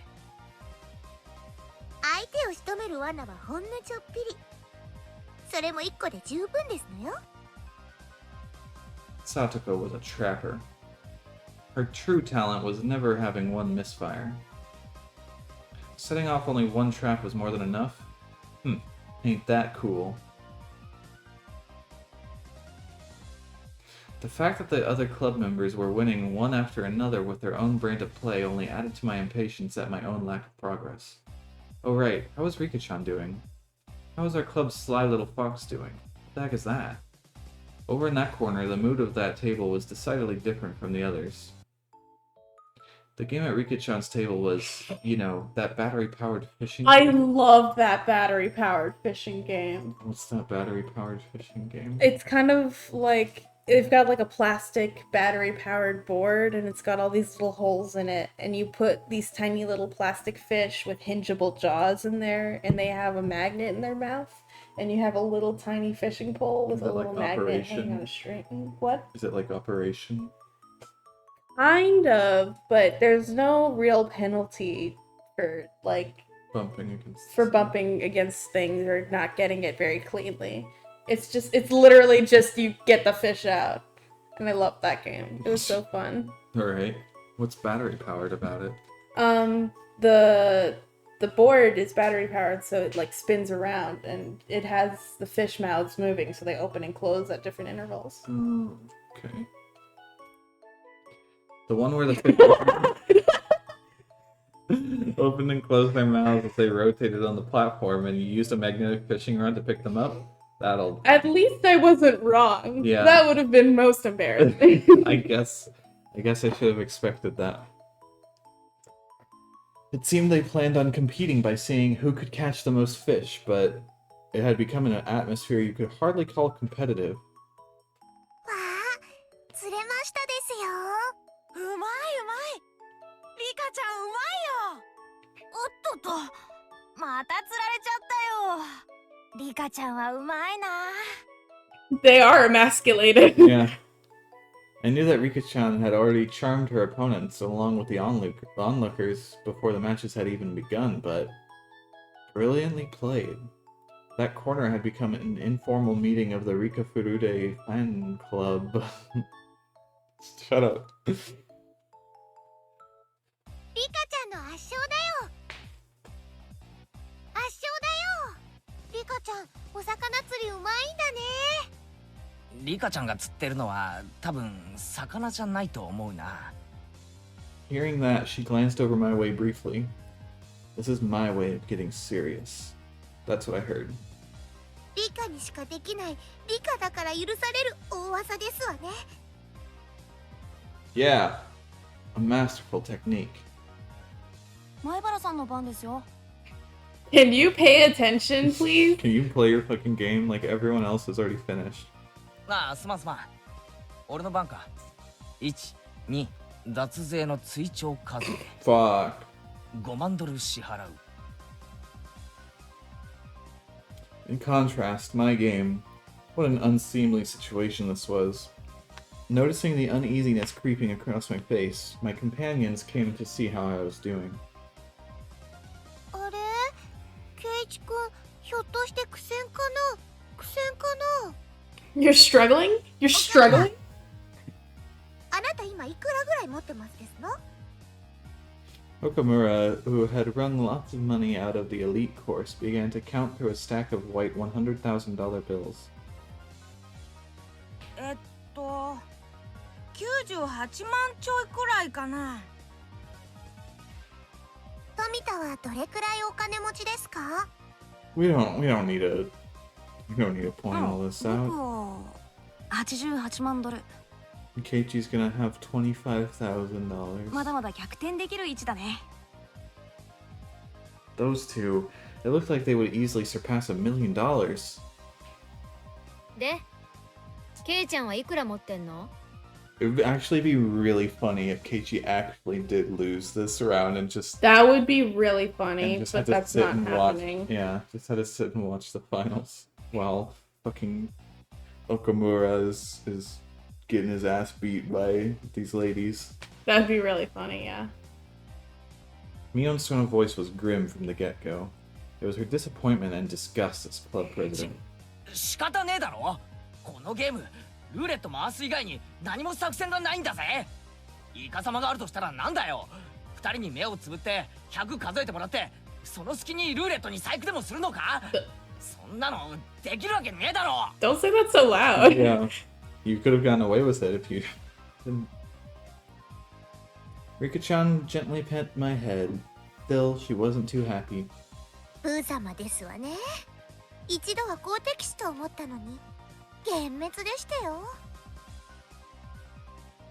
相手を仕留める罠はほんのちょっぴりそれも1個で十分ですのよ Satoko was a trapper. Her true talent was never having one misfire. Setting off only one trap was more than enough? Ain't that cool. The fact that the other club members were winning one after another with their own brand of play only added to my impatience at my own lack of progress. Oh right, how is Rika-chan doing? How is our club's sly little fox doing? What the heck is that? Over in that corner, the mood of that table was decidedly different from the others. The game at Rika-chan's table was, you know, that battery-powered fishing I game. love that battery-powered fishing game. What's that battery-powered fishing game? It's kind of like they've got like a plastic battery-powered board, and it's got all these little holes in it, and you put these tiny little plastic fish with hingeable jaws in there, and they have a magnet in their mouth, and you have a little tiny fishing pole with Is a that little like magnet Operation? hanging on a string. What? Is it like Operation? Kind of, but there's no real penalty for like Bumping against... for bumping against things or not getting it very cleanly. It's literally just you get the fish out. And I love that game. It was so fun. Alright. What's battery-powered about it? The board is battery powered, so it like spins around and it has the fish mouths moving, so they open and close at different intervals. Okay. The one where the fish opened and closed their mouths as they rotated on the platform and you used a magnetic fishing rod to pick them up? That'll... At least I wasn't wrong. Yeah. That would have been most embarrassing. I guess I should have expected that. It seemed they planned on competing by seeing who could catch the most fish, but it had become an atmosphere you could hardly call competitive. わあ釣れましたですようまいうまいリカちゃんうまいよおっとっとまた釣られちゃったよリカちゃんはうまいな They are emasculated. Yeah. I knew that Rika-chan had already charmed her opponents along with the onlookers before the matches had even begun, but brilliantly played. That corner had become an informal meeting of the Rika Furude fan club. Shut up. リカちゃんの圧勝だよちゃん、お魚釣りうまいんだね。リカちゃんが釣ってるのは多分魚じゃないと思うな。 Hearing that, she glanced over my way briefly. This is my way of getting serious. That's what I heard. リカにしかできない、リカだから許される大技ですわね。Yeah, a masterful technique. 前原さんの番ですよ。Can you pay attention, please? Can you play your fucking game like everyone else has already finished? ああ、すまんすまん。俺の番か。1、2、脱税の追徴課税。Fuck. 5万ドル支払う。In contrast, my game, what an unseemly situation this was. Noticing the uneasiness creeping across my face, my companions came to see how I was doing. あれ、ケイチ君、ひょっとして苦戦かな？苦戦かな？ You're struggling? You're struggling? あなた今いくらぐらい持ってますですの？ Okamura, who had wrung lots of money out of the elite course, began to count through a stack of white $100,000 bills. 98万ちょいくらいかな。富田はどれくらいお金持ちですか？ We don't need to point all this 僕 out. は88万ドル。 Keiichi's gonna have $25,000. まだまだ逆転できる位置だね。 Those two, it looked like they would easily surpass $1 million. で、ケイちゃんはいくら持ってんの？ It would actually be really funny if Keiichi actually did lose this round and just That would be really funny, just but had to that's sit not and watch. happening. Yeah, just had to sit and watch the finals while fucking Okamura is getting his ass beat by these ladies. That'd be really funny, yeah. Mion's tone of voice was grim from the get-go. It was her disappointment and disgust as club president. 仕方ねえだろ。このゲームルーレット回す以外に何も作戦がないんだぜ。イカサマがあるとしたらなんだよ。2人に目をつぶって100数えてもらって、その隙にルーレットに細工でもするのか？そんなのできるわけねえだろ。 Don't say that so loud. Yeah, you could have gotten away with it if you didn't. Rika-chan gently pet my head. Still, she wasn't too happy. ブー様ですわね。一度は好敵手と思ったのに幻滅でしたよ。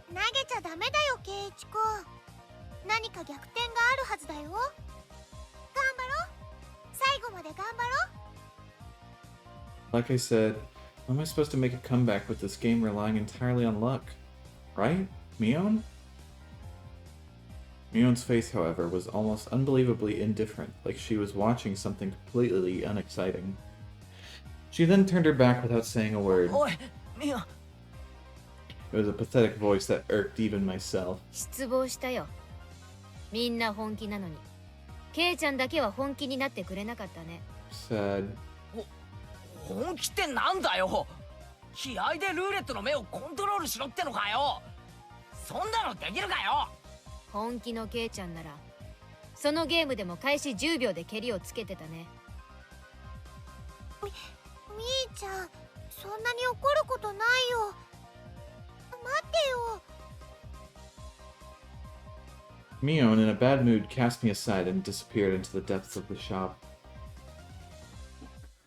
投げちゃダメだよ、ケイイチ君。何か逆転があるはずだよ。頑張ろう。最後まで頑張ろう。 Like I said, how am I supposed to make a comeback with this game relying entirely on luck? Right, Mion? Mion's face, however, was almost unbelievably indifferent, like she was watching something completely unexciting. She then turned her back without saying a word. おい、ミオ。 It was a pathetic voice that irked even myself. 失望したよ。みんな本気なのに、ケイちゃんだけは本気になってくれなかったね。Sad. 本気ってなんだよ。気合でルーレットの目をコントロールしろってのかよ。そんなのできるかよ。本気のケイちゃんなら、そのゲームでも開始10秒で蹴りをつけてたね。みーちゃん、そんなに怒ることないよ。待ってよ。 Mion, in a bad mood, cast me aside and disappeared into the depths of the shop.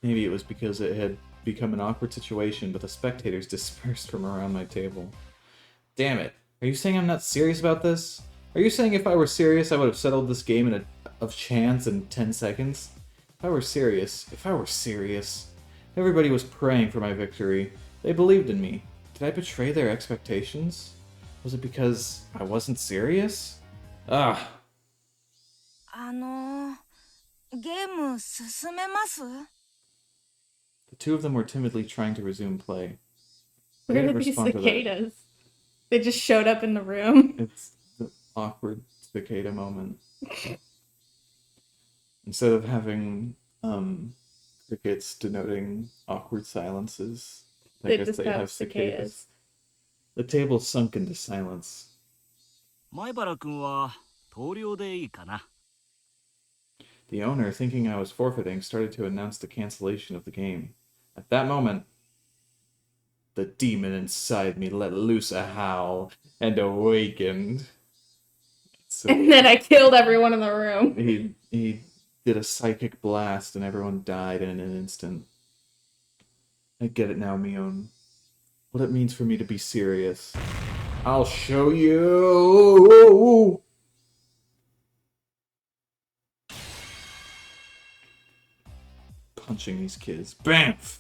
Maybe it was because it had become an awkward situation, but the spectators dispersed from around my table. Damn it. Are you saying I'm not serious about this? Are you saying if I were serious, I would have settled this game of chance in 10 seconds? If I were serious, everybody was praying for my victory. They believed in me. Did I betray their expectations? Was it because I wasn't serious? Ah. ゲーム進めます？ The two of them were timidly trying to resume play. I Where didn't are these respond to that. cicadas? They just showed up in the room. It's the awkward cicada moment. Instead of having crickets denoting awkward silences, I They guess just they have have cicadas. cicadas. The table sunk into silence. 前原君は投了でいいかな。The owner, thinking I was forfeiting, started to announce the cancellation of the game. At that moment, the demon inside me let loose a howl and awakened. So And then I killed everyone in the room. he did a psychic blast and everyone died in an instant. I get it now, Mion. What it means for me to be serious. I'll show you! Punching these kids. Bamf!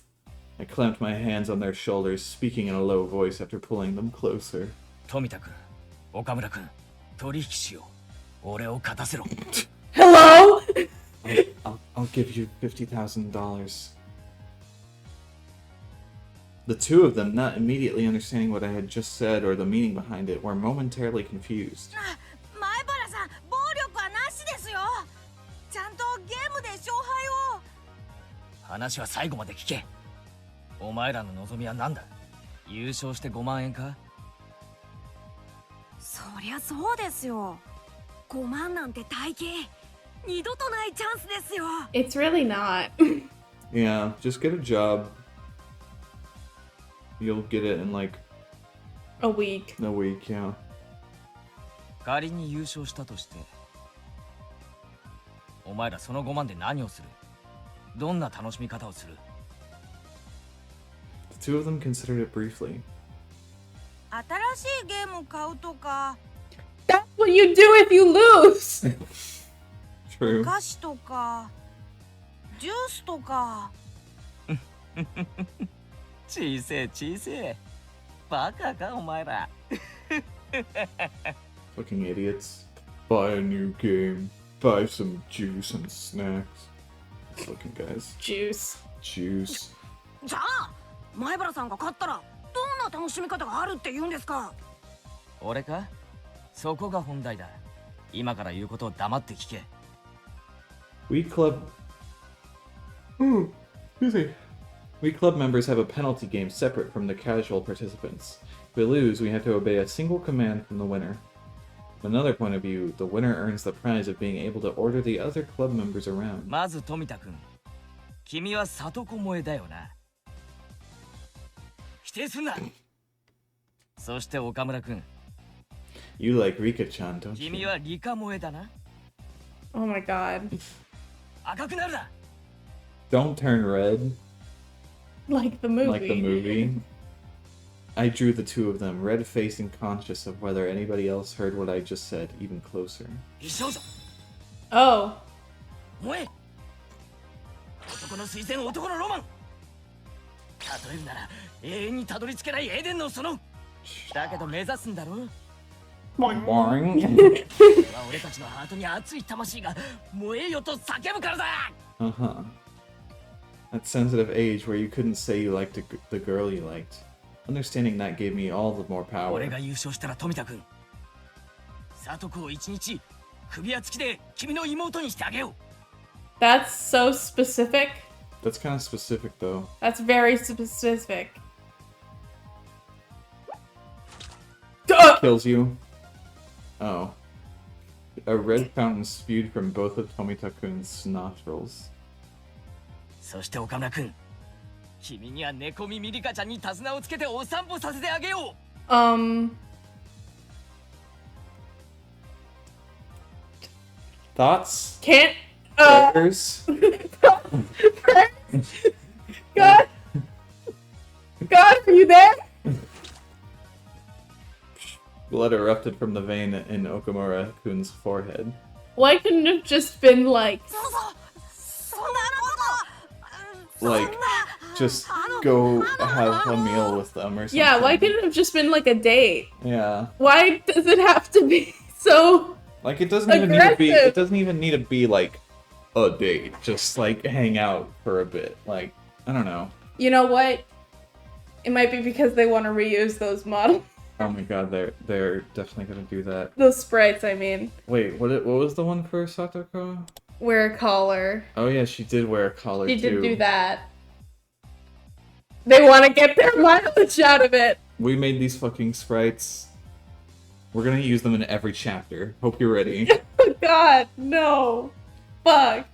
I clamped my hands on their shoulders, speaking in a low voice after pulling them closer. 富田君、岡村君、取引しよう。俺を勝たせろ。Hello? I'll give you $50,000. The two of them, not immediately understanding what I had just said or the meaning behind it, were momentarily confused. 前原さん、暴力はなしですよ。ちゃんとゲームで勝敗を。話は最後まで聞け。お前らの望みは何だ？優勝して5万円か？そりゃそうですよ。5万なんて大金。二度とないチャンスですよ。It's really not. Yeah, just get a job. You'll get it in like A week. a week, yeah. 仮に優勝したとして、お前らその5万で何をする？どんな楽しみ方をする？ The two of them considered it briefly. 新しいゲーム買うとか、 That's what you do if you lose! True. お菓子とか、ジュースとか。小せえ小せえ。バカかお前ら。Fucking idiots. Buy a new game. Buy some juice and snacks. These looking guys. Juice. Juice. じゃあ、前原さんが勝ったら、どんな楽しみ方があるって言うんですか？俺か？そこが本題だ。今から言うことを黙って聞け。We club. Excuse me. We club members have a penalty game separate from the casual participants. If we lose, we have to obey a single command from the winner. From another point of view, the winner earns the prize of being able to order the other club members around. まず富田君、君は里子萌えだよな。否定すんな。そして岡村君、You like Rika-chan, don't 君 you? は理科萌えだな。 Oh my god. 赤くなるな。 Don't turn red Like the movie. like the movie. I drew the two of them, red-faced and conscious of whether anybody else heard what I just said, even closer. 美少女、 Oh. 萌え。男の推薦、男のロマン。例えるなら永遠にたどり着けないエデンの園。だけど目指すんだろ。 Boing. 俺たちのハートに熱い魂が燃えよと叫ぶからだ。 Uh-huh. That sensitive age where you couldn't say you liked the girl you liked. Understanding that gave me all the more 俺 power. が優勝したら富田君、里子を一日首輪付きで君の妹にしてあげよう。 That's so specific. That's kind of specific, though. That's very specific. Kills you. Oh. A red fountain spewed from both of Tomita-kun's nostrils. そして岡村君、君には猫耳リカちゃんに手綱をつけてお散歩させてあげよう。 Thoughts? Can't. Prayers? God. God, are you there? Blood erupted from the vein in Okamura-kun's forehead. Why couldn't it have just been like, そんなこと。 Like, just go have a meal with them or something. yeah, why couldn't it have just been like a date? Yeah. Why does it have to be so Like, it doesn't even need to be, aggressive? it doesn't even need to be, like, a date. Just, like, hang out for a bit. Like, I don't know. You know what? It might be because they want to reuse those models. Oh my god, they're definitely gonna do that. Those sprites, I mean. Wait, what was the one for Satoko? Wear a collar. Oh yeah, she did wear a collar She too. did do that. They want to get their mileage out of it. We made these fucking sprites. We're gonna use them in every chapter. Hope you're ready. God, no. Fuck.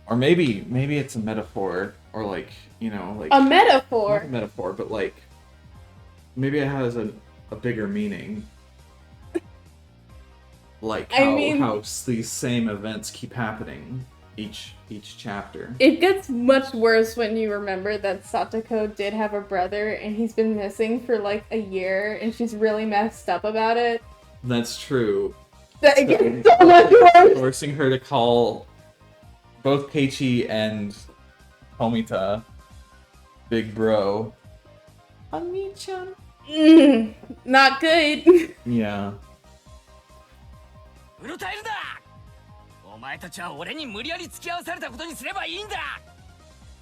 Or maybe it's a metaphor, or like, you know, like A not metaphor. a metaphor, but like maybe it has a bigger meaning. Like I mean- how these same events keep happening each chapter. It gets much worse when you remember that Satoko did have a brother and he's been missing for like a year and she's really messed up about it. That's true. That it gets so much worse. Forcing her to call both Keiichi and Tomita Big Bro. Ami-chan. Not good. Yeah. うろたえるな。お前たちは俺に無理やり付き合わされたことにすればいいんだ。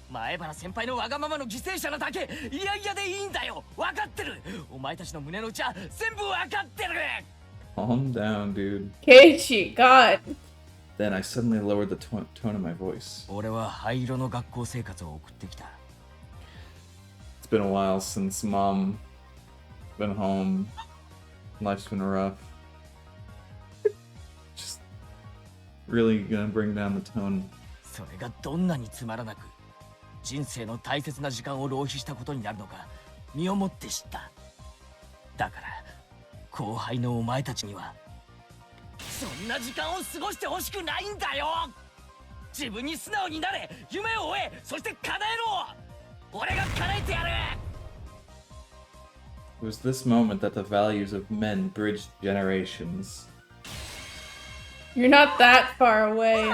前原先輩のわがままの犠牲者なだけいやいやでいいんだよ。分かってる。お前たちの胸の内は全部分かってる。 Calm down, dude. Keiichi, God. Then I suddenly lowered the tone of my voice. 俺は灰色の学校生活を送ってきた。 It's been a while since Mom been home. Life's been rough. Just really gonna bring down the tone. それがどんなにつまらなく人生の大切な時間を浪費したことになるのか身をもって知った。だから後輩のお前たちにはそんな時間を過ごしてほしくないんだよ。自分に素直になれ、夢を追え、そして叶えろ。俺が叶えてやる。 It was this moment that the values of men bridged generations. You're not that far away.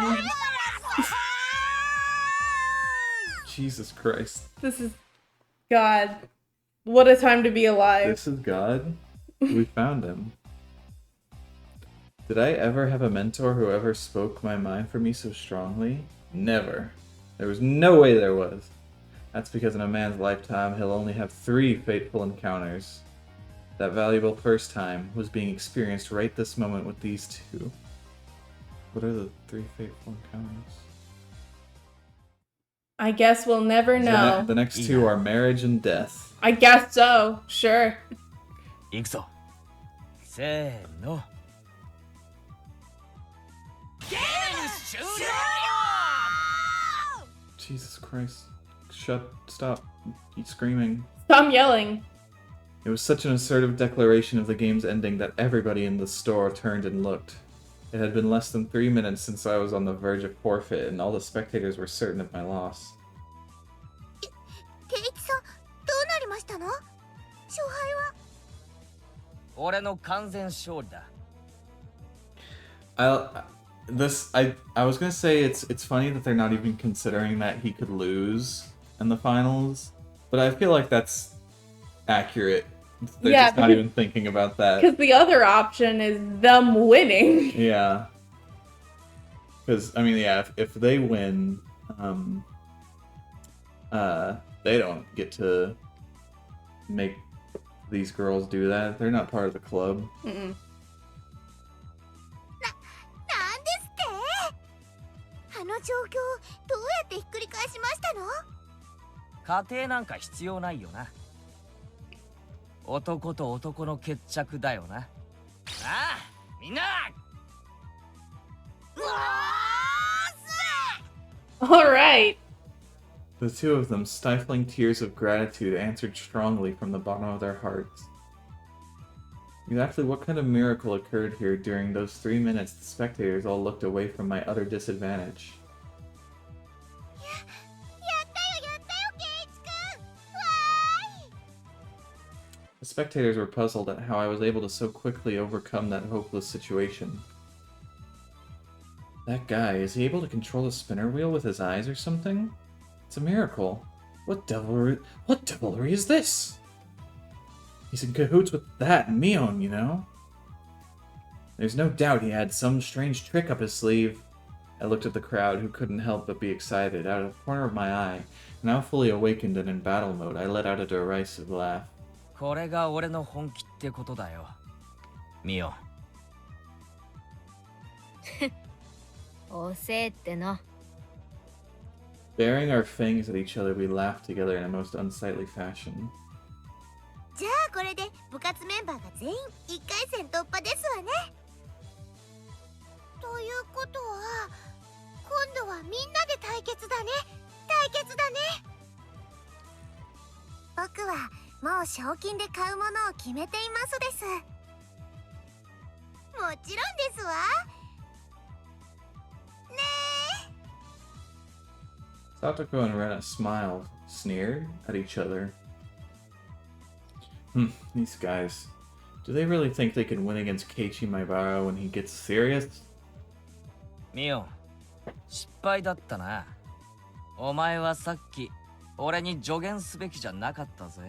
Jesus Christ. This is God. What a time to be alive. This is God? We found him. Did I ever have a mentor who ever spoke my mind for me so strongly? Never. There was no way there was. That's because in a man's lifetime, he'll only have 3 fateful encounters. That valuable first time was being experienced right this moment with these 2. What are the 3 fateful encounters? I guess we'll never know. The next 2 are marriage and death. I guess so. Sure. 行くぞ。せーの。ゲーム終了。 Jesus Christ. Stop. Keep screaming. Stop yelling. It was such an assertive declaration of the game's ending that everybody in the store turned and looked. It had been less than 3 minutes since I was on the verge of forfeit, and all the spectators were certain of my loss. ケイチさん、どうなりましたの？勝敗は？俺の完全勝利だ。 I was gonna say it's funny that they're not even considering that he could lose in the finals, but I feel like that's accurate. They're Yeah, just not even thinking about that. Because the other option is them winning. Yeah. Because I mean, yeah, if they win, they don't get to make these girls do that. They're not part of the club. Mm-mm. なんですって？あの状況どうやってひっくり返しましたの？家庭なんか必要ないよな。男と男の決着だよな。ああ、みんな。 All right. The 2 of them, stifling tears of gratitude, answered strongly from the bottom of their hearts. Exactly what kind of miracle occurred here during those 3 minutes the spectators all looked away from my utter disadvantage? やったよケイチくん。わーい。 The spectators were puzzled at how I was able to so quickly overcome that hopeless situation. That guy, is he able to control the spinner wheel with his eyes or something? It's a miracle. What devilry is this? He's in cahoots with that Mion, you know? There's no doubt he had some strange trick up his sleeve. I looked at the crowd, who couldn't help but be excited. Out of the corner of my eye, now fully awakened and in battle mode, I let out a derisive laugh. これが俺の本気ってことだよ。ミオ。遅えっての。 Baring our fangs at each other, we laughed together in a most unsightly fashion. じゃあこれで部活メンバーが全員1回戦突破ですわね。ということは今度はみんなで対決だね。対決だね。僕はもう賞金で買うものを決めていますです。もちろんですわ。ねえ。 Satoko and Rena smiled, sneered at each other. These guys. Do they really think they can win against Keiichi Maibara when he gets serious? ミオン、失敗だったな。お前はさっき俺に助言すべきじゃなかったぜ。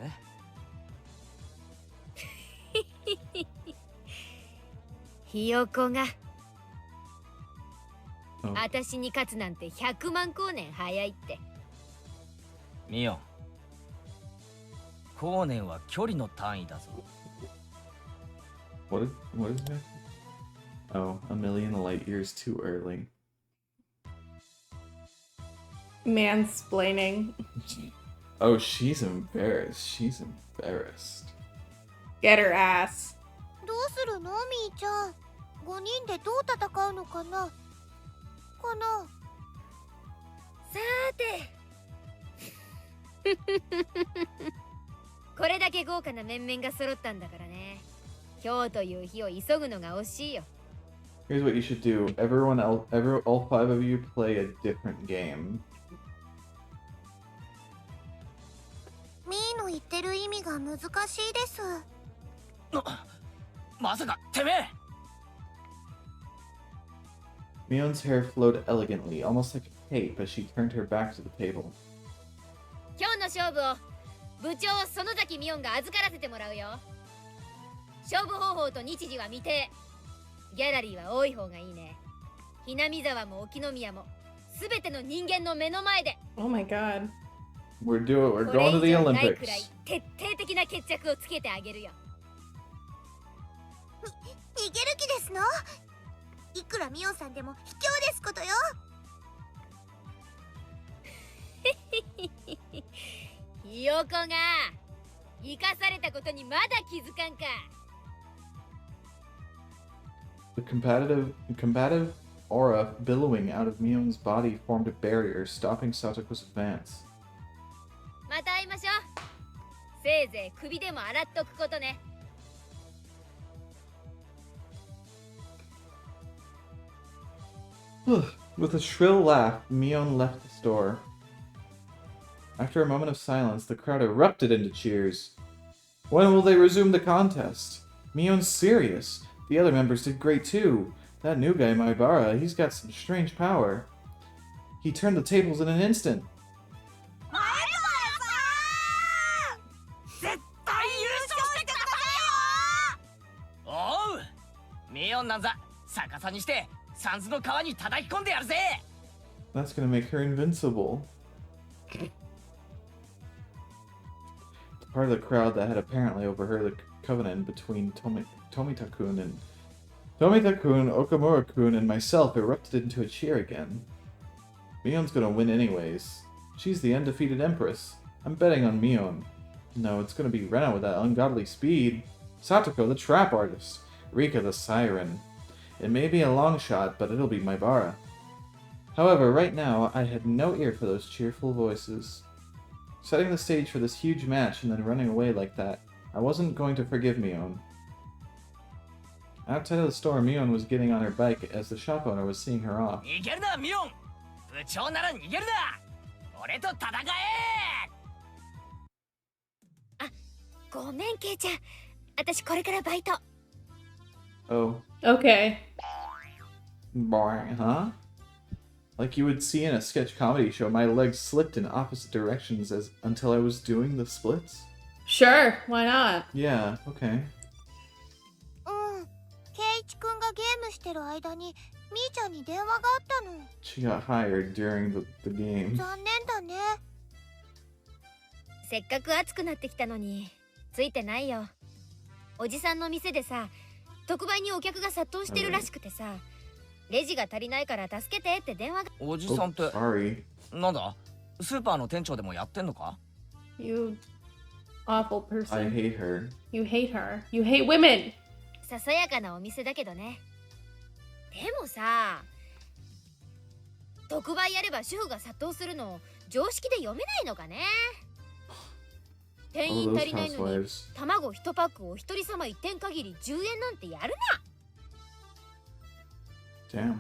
ひよこが Oh. 私に勝つなんて100万光年早いって。ミオン、光年は距離の単位だぞ。What is that? Oh, a million light years too early. Mansplaining. Oh, she's embarrassed. She's embarrassed. Get her ass. どうするのみーちゃん。5人でどう戦うのかな。かな。さーてこれだけ豪華な面々が揃ったんだからね。今日という日を急ぐのが惜しいよ。 Here's what you should do. All five of you play a different game. みーの言ってる意味が難しいです。まさかてめえ。 Mion's hair flowed elegantly, almost like a cape, as she turned her back to the table. 今日の勝負を部長園崎美音が預からせてもらうよ。勝負方法と日時は未定。ギャラリーは多い方がいいね。ひなみ沢も沖宮もすべての人間の目の前で。 Oh my god. We're こ going れ to 以 the 上ないくらい Olympics. 徹底的な決着をつけてあげるよ。逃げる気ですの。いくらみおさんでも卑怯ですことよ。ひよこが生かされたことにまだ気づかんか。 The combative aura billowing out of Mion's body formed a barrier, stopping Satoko's advance. また会いましょう。せいぜい首でも洗っとくことね。 With a shrill laugh, Mion left the store. After a moment of silence, the crowd erupted into cheers. When will they resume the contest? Mion's serious. The other members did great too. That new guy, Maibara, he's got some strange power. He turned the tables in an instant. マイバラさん。絶対優勝してくださいよ。おう、ミオンなんざ逆さにしてサンズの川に叩き込んでやるぜ。 That's gonna make her invincible. The part of the crowd that had apparently overheard the covenant between Tomita-kun, Okamura-kun, and myself erupted into a cheer again. Mion's gonna win anyways. She's the undefeated empress. I'm betting on Mion. No, it's gonna be Rena with that ungodly speed. Satoko, the trap artist. Rika, the siren. It may be a long shot, but it'll be Maibara. However, right now, I had no ear for those cheerful voices. Setting the stage for this huge match and then running away like that, I wasn't going to forgive Mion. Outside of the store, Mion was getting on her bike as the shop owner was seeing her off. 逃げるなミオン。部長なら逃げるな。俺と戦え。ごめんケイちゃん。私これからバイト。 Oh, Okay. boring, huh? Like you would see in a sketch comedy show, my legs slipped in opposite directions until I was doing the splits? Sure, why not? Yeah, okay. うん。ケイイチくんがゲームしてる間にみーちゃんに電話があったの。 She got hired during the game. 残念だね。せっかく暑くなってきたのについてないよ。おじさんの店でさ、特売にお客が殺到してるらしくてさ、レジが足りないから助けてって電話が。おじさんって Sorry. なんだ？スーパーの店長でもやってんのか？ You awful I person. hate her. You hate her. You hate women. ささやかなお店だけどね。でもさ、特売やれば主婦が殺到するの常識で読めないのかね。店 All 員 those 足りないのに housewives. 卵1パックを一人様1点限り10円なんてやる Damn.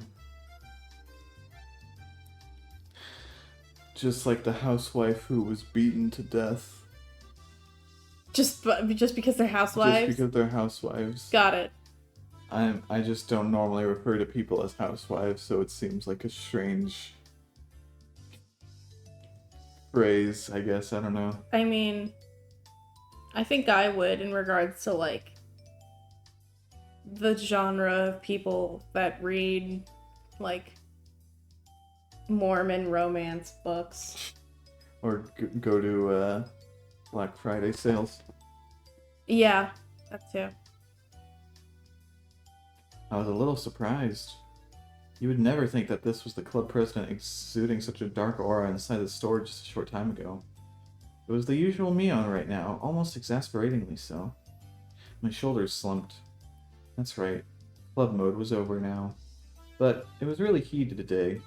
Just like the housewife who was beaten to death. Just because they're Just housewives? because they're housewives. Got it. I just don't normally refer to people as housewives, so it seems like a strange phrase, I guess. I don't know. I mean, I think I would in regards to like the genre of people that read like Mormon romance books. Or go to Black Friday sales. Yeah, that too. I was a little surprised. You would never think that this was the club president exuding such a dark aura inside the store just a short time ago. It was the usual Mion right now, almost exasperatingly so. My shoulders slumped. That's right. Club mode was over now. But it was really heated today.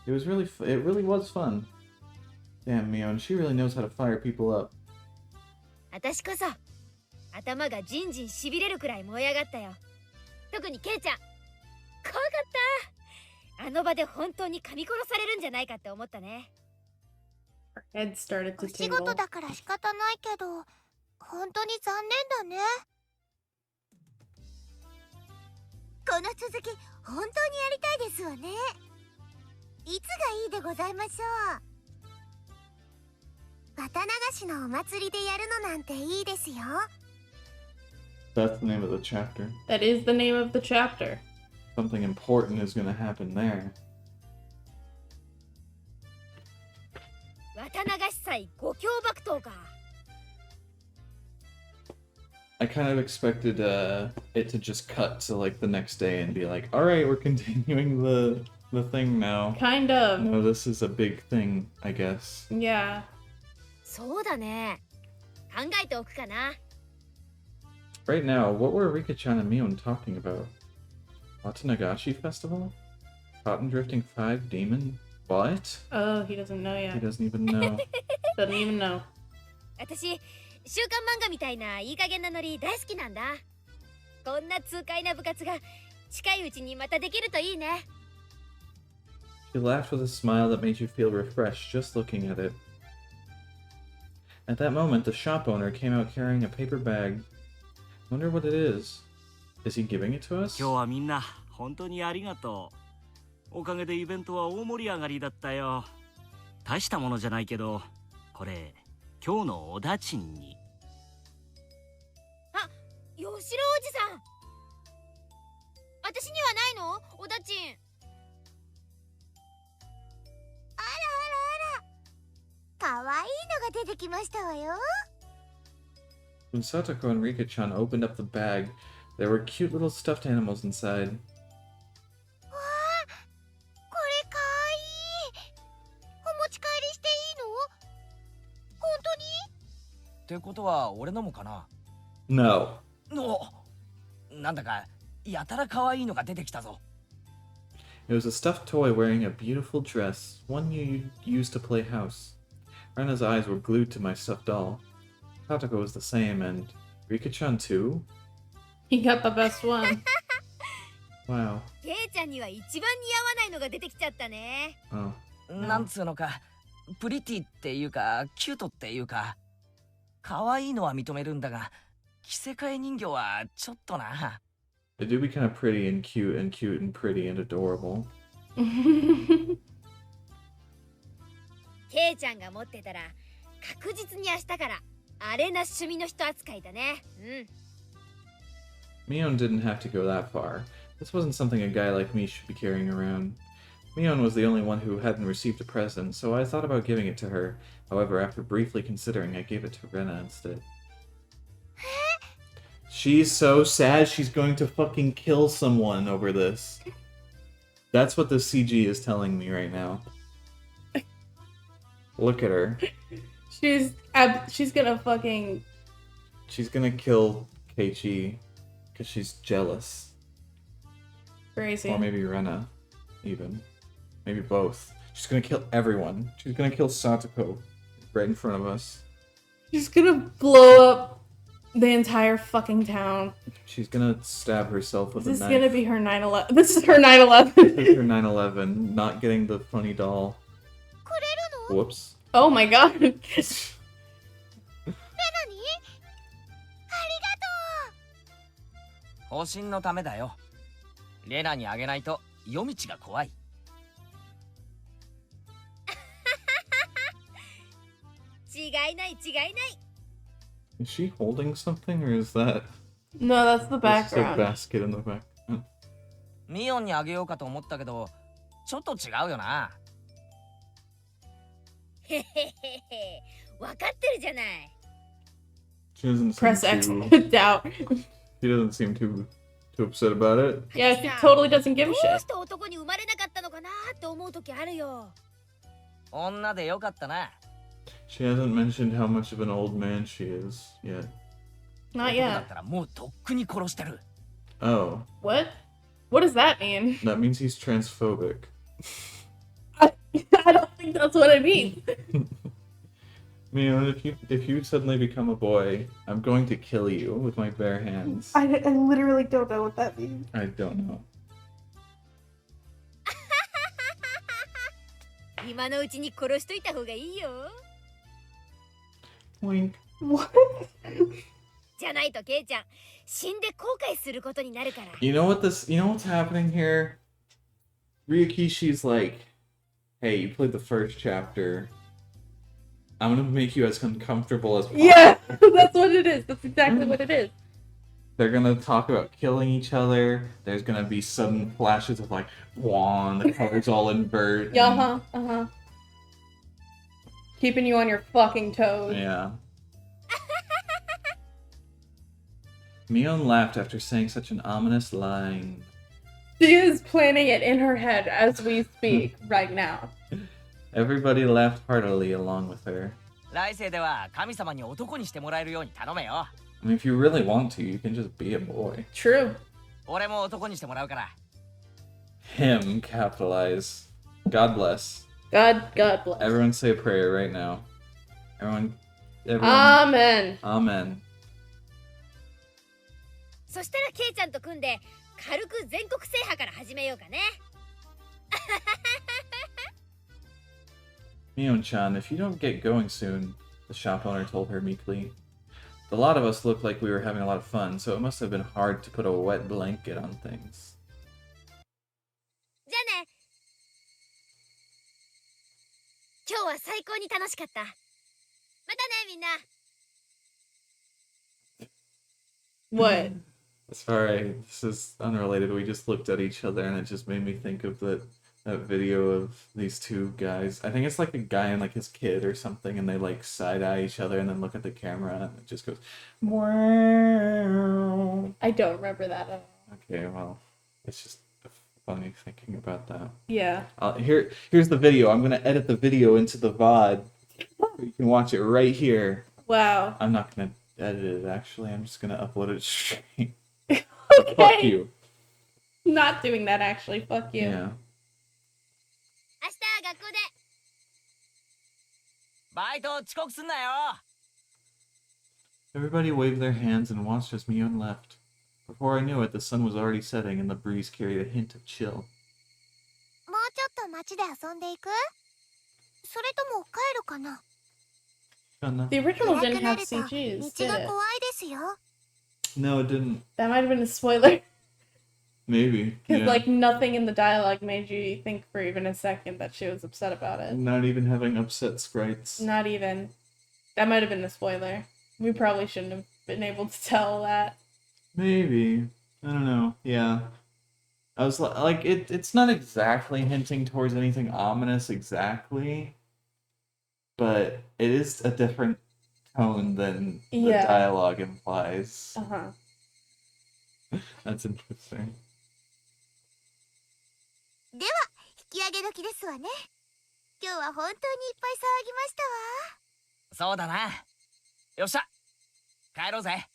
It really was fun. Damn, Mion, she really knows how to fire people up. 私こそ頭がジンジンしびれるくらい燃え上がったよ。特にケイちゃん、怖かった。あの場で本当に噛み殺されるんじゃないかって思ったね。Head started お to 仕 tingle. 事だから仕方ないけど、本当に残念だね。この続き、本当にやりたいですわね。いつがいいでございましょう。綿流しのお祭りでやるのなんていいですよ。That's the name of the chapter. That is the name of the chapter. Something important is gonna happen there. 綿流し祭五強爆闘か。I kind of expected it to just cut to like the next day and be like, all right, we're continuing the thing now. Kind of. No, this is a big thing, I guess. Yeah. そうだね。考えておくかな。Right now, what were Rika-chan and Mion talking about? Watanagashi Festival? Cotton Drifting 5 Demon? What? Oh, he doesn't know He yet. doesn't even know. Doesn't even know. 私、週刊漫画みたいないい加減なノリ大好きなんだ。こんな痛快な部活が近いうちにまたできるといいね。She laughed with a smile that made you feel refreshed just looking at it. At that moment, the shop owner came out carrying a paper bag. Wonder what it is. Is he giving it to us? 今日はみんな本当にありがとう。おかげでイベントは大盛り上がりだったよ。大したものじゃないけど、これ今日のおだちんに。あ、吉郎おじさん。私にはないの？おだちん。あらあらあら。かわいいのが出てきましたわよ。When Satoko and Rika-chan opened up the bag, there were cute little stuffed animals inside. わあ、これかわいい。お持ち帰りしていいの？本当に？ってことは俺のもかな。 No. なんだかやたら可愛いのが出てきたぞ。 It was a stuffed toy wearing a beautiful dress, one you used to play house. Rena's eyes were glued to my stuffed doll. Satoko was the same, and Rika-chan too? He got the best one. Wow. ケイちゃんには一番似合わないのが出てきちゃったね。 Oh. なんつうのか、プリティっていうかキュートっていうか、可愛いのは認めるんだが、着せ替え人形はちょっとな。 They do be kind of pretty and cute and pretty and adorable. ケイちゃんが持ってたら確実に明日からあれな趣味の人扱いだね。Mion didn't have to go that far. This wasn't something a guy like me should be carrying around. Mion was the only one who hadn't received a present, so I thought about giving it to her. However, after briefly considering, I gave it to Rena instead. She's so sad she's going to fucking kill someone over this. That's what the CG is telling me right now. Look at her. She's gonna fucking... She's gonna kill Keiichi because she's jealous. Crazy. Or maybe Rena, even. Maybe both. She's gonna kill everyone. She's gonna kill Satoko right in front of us. She's gonna blow up the entire fucking town. She's gonna stab herself with This a is knife. gonna be her 9/11. This is her 9/11. This is her 9/11, not getting the funny doll. Whoops. Oh my god. レナにありがと方針のためだよ。レナにあげないと夜道が怖い。違いない違いない。 Is she holding something, or is that No, that's the that's just a background. basket in the back? Oh. ミオンにあげようかと思ったけど、ちょっと違うよな。へへへへ。わかってるじゃない。She doesn't Press seem X too. doubt. She doesn't seem too upset about it. Yeah, she totally doesn't give a どう shit. して男に生まれなかったのかなって思う時あるよ。女でよかったな。She hasn't mentioned how much of an old man she is yet. Not 男だ yet. ったらもうとっくに殺してる。Oh, What? What does that mean? that means he's transphobic. I don't think that's what it means. Mio, if you suddenly become a boy, I'm going to kill you with my bare hands. I literally don't know what that means. I don't know. 今のうちに殺しといた方がいいよ。 Wink. What? じゃないとケイちゃん死んで後悔することになるから。You know what's happening here? Ryukishi's like, hey, you played the first chapter. I'm gonna make you as uncomfortable as possible. Yeah, that's what it is. That's exactly what it is. They're gonna talk about killing each other. There's gonna be sudden flashes of like, wand, the colors all invert. Yeah, Keeping you on your fucking toes. Yeah. Mion laughed after saying such an ominous line. She is planning it in her head as we speak right now. Everybody laughed heartily along with her. 来世では神様に男にしてもらえるように頼めよ。I mean, if you really want to, you can just be a boy. True. 俺も男にしてもらうから。Him, capitalize. God bless. God bless. Everyone say a prayer right now. Everyone. Amen. Amen. そしたらケイちゃんと組んで軽く全国制覇から始めようかね。Mion-chan, if you don't get going soon, the shop owner told her meekly. A lot of us looked like we were having a lot of fun, so it must have been hard to put a wet blanket on things. じゃあね。今日は最高に楽しかった。またねみんな。What? Sorry, this is unrelated. We just looked at each other and it just made me think of that video of these two guys. I think it's like a guy and like his kid or something, and they like side eye each other and then look at the camera and it just goes. Wow. I don't remember that at all. Okay, well, it's just funny thinking about that. Yeah. Here's the video. I'm gonna edit the video into the VOD. You can watch it right here. Wow. I'm not gonna edit it actually. I'm just gonna upload it straight. Okay. Fuck you. Not doing that actually. Fuck you. Yeah. 明日学校で。バイト遅刻すんなよ。 Everybody waved their hands and watched as Mion left. Before I knew it, the sun was already setting and the breeze carried a hint of chill. う。もうちょっと街で遊んでいく？それとも帰るかな？ The original 暗く didn't な have ると CGs, 道 did が it? 怖いですよ。 No, it didn't. That might have been a spoiler. Maybe. Because Yeah. like nothing in the dialogue made you think for even a second that she was upset about it. Not even having upset sprites. Not even. That might have been a spoiler. We probably shouldn't have been able to tell that. Maybe. I don't know. Yeah. I was like, it's not exactly hinting towards anything ominous exactly, but it is a different tone than the Yeah. dialogue implies. Uh-huh. That's interesting. では引き上げ時ですわね。今日は本当にいっぱい騒ぎましたわ。そうだな。よっしゃ。帰ろうぜ。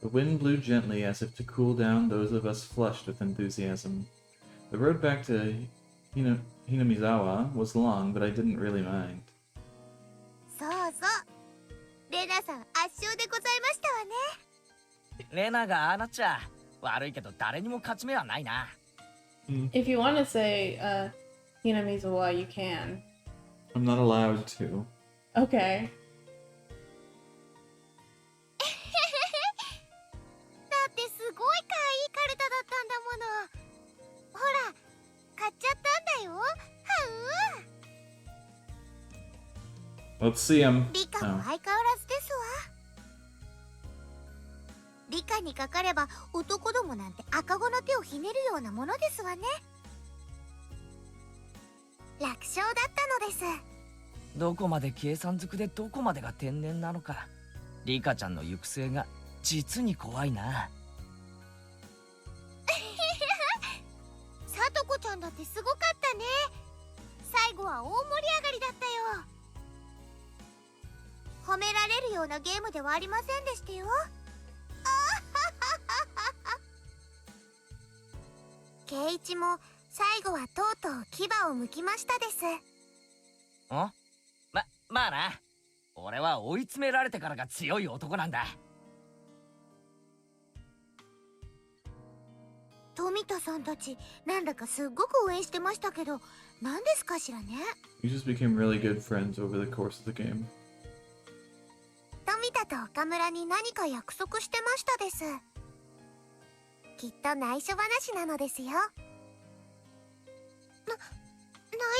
The wind blew gently as if to cool down those of us flushed with enthusiasm. The road back to Hinamizawa was long, but I didn't really mind. そうそうレナさん圧勝でございましたわね。レナがああなっちゃ悪いけど誰にも勝ち目はないな。 If you want to say Hinamizawa, you can. I'm not allowed to. Okay. だってすごい可愛いカルタだったんだもの。ほら買っちゃったんだよ。は Let's see him. リカも Oh. 相変わらずですわ。リカにかかれば男どもなんて赤子の手をひねるようなものですわね。楽勝だったのです。どこまで計算づくでどこまでが天然なのか。リカちゃんの行く末が実に怖いな。さとこちゃんだってすごかったね。最後は大盛り上がりだったよ。褒められるようなゲームではありませんでしたよ。ケイイチも最後はとうとう牙を剥きましたです。まあな。俺は追い詰められてからが強い男なんだ。富田さんたちなんだかすっごく応援してましたけど、何ですかしらね。 You just became really good friends over the course of the game. 富田と岡村に何か約束してましたです。きっと内緒話なのですよ。内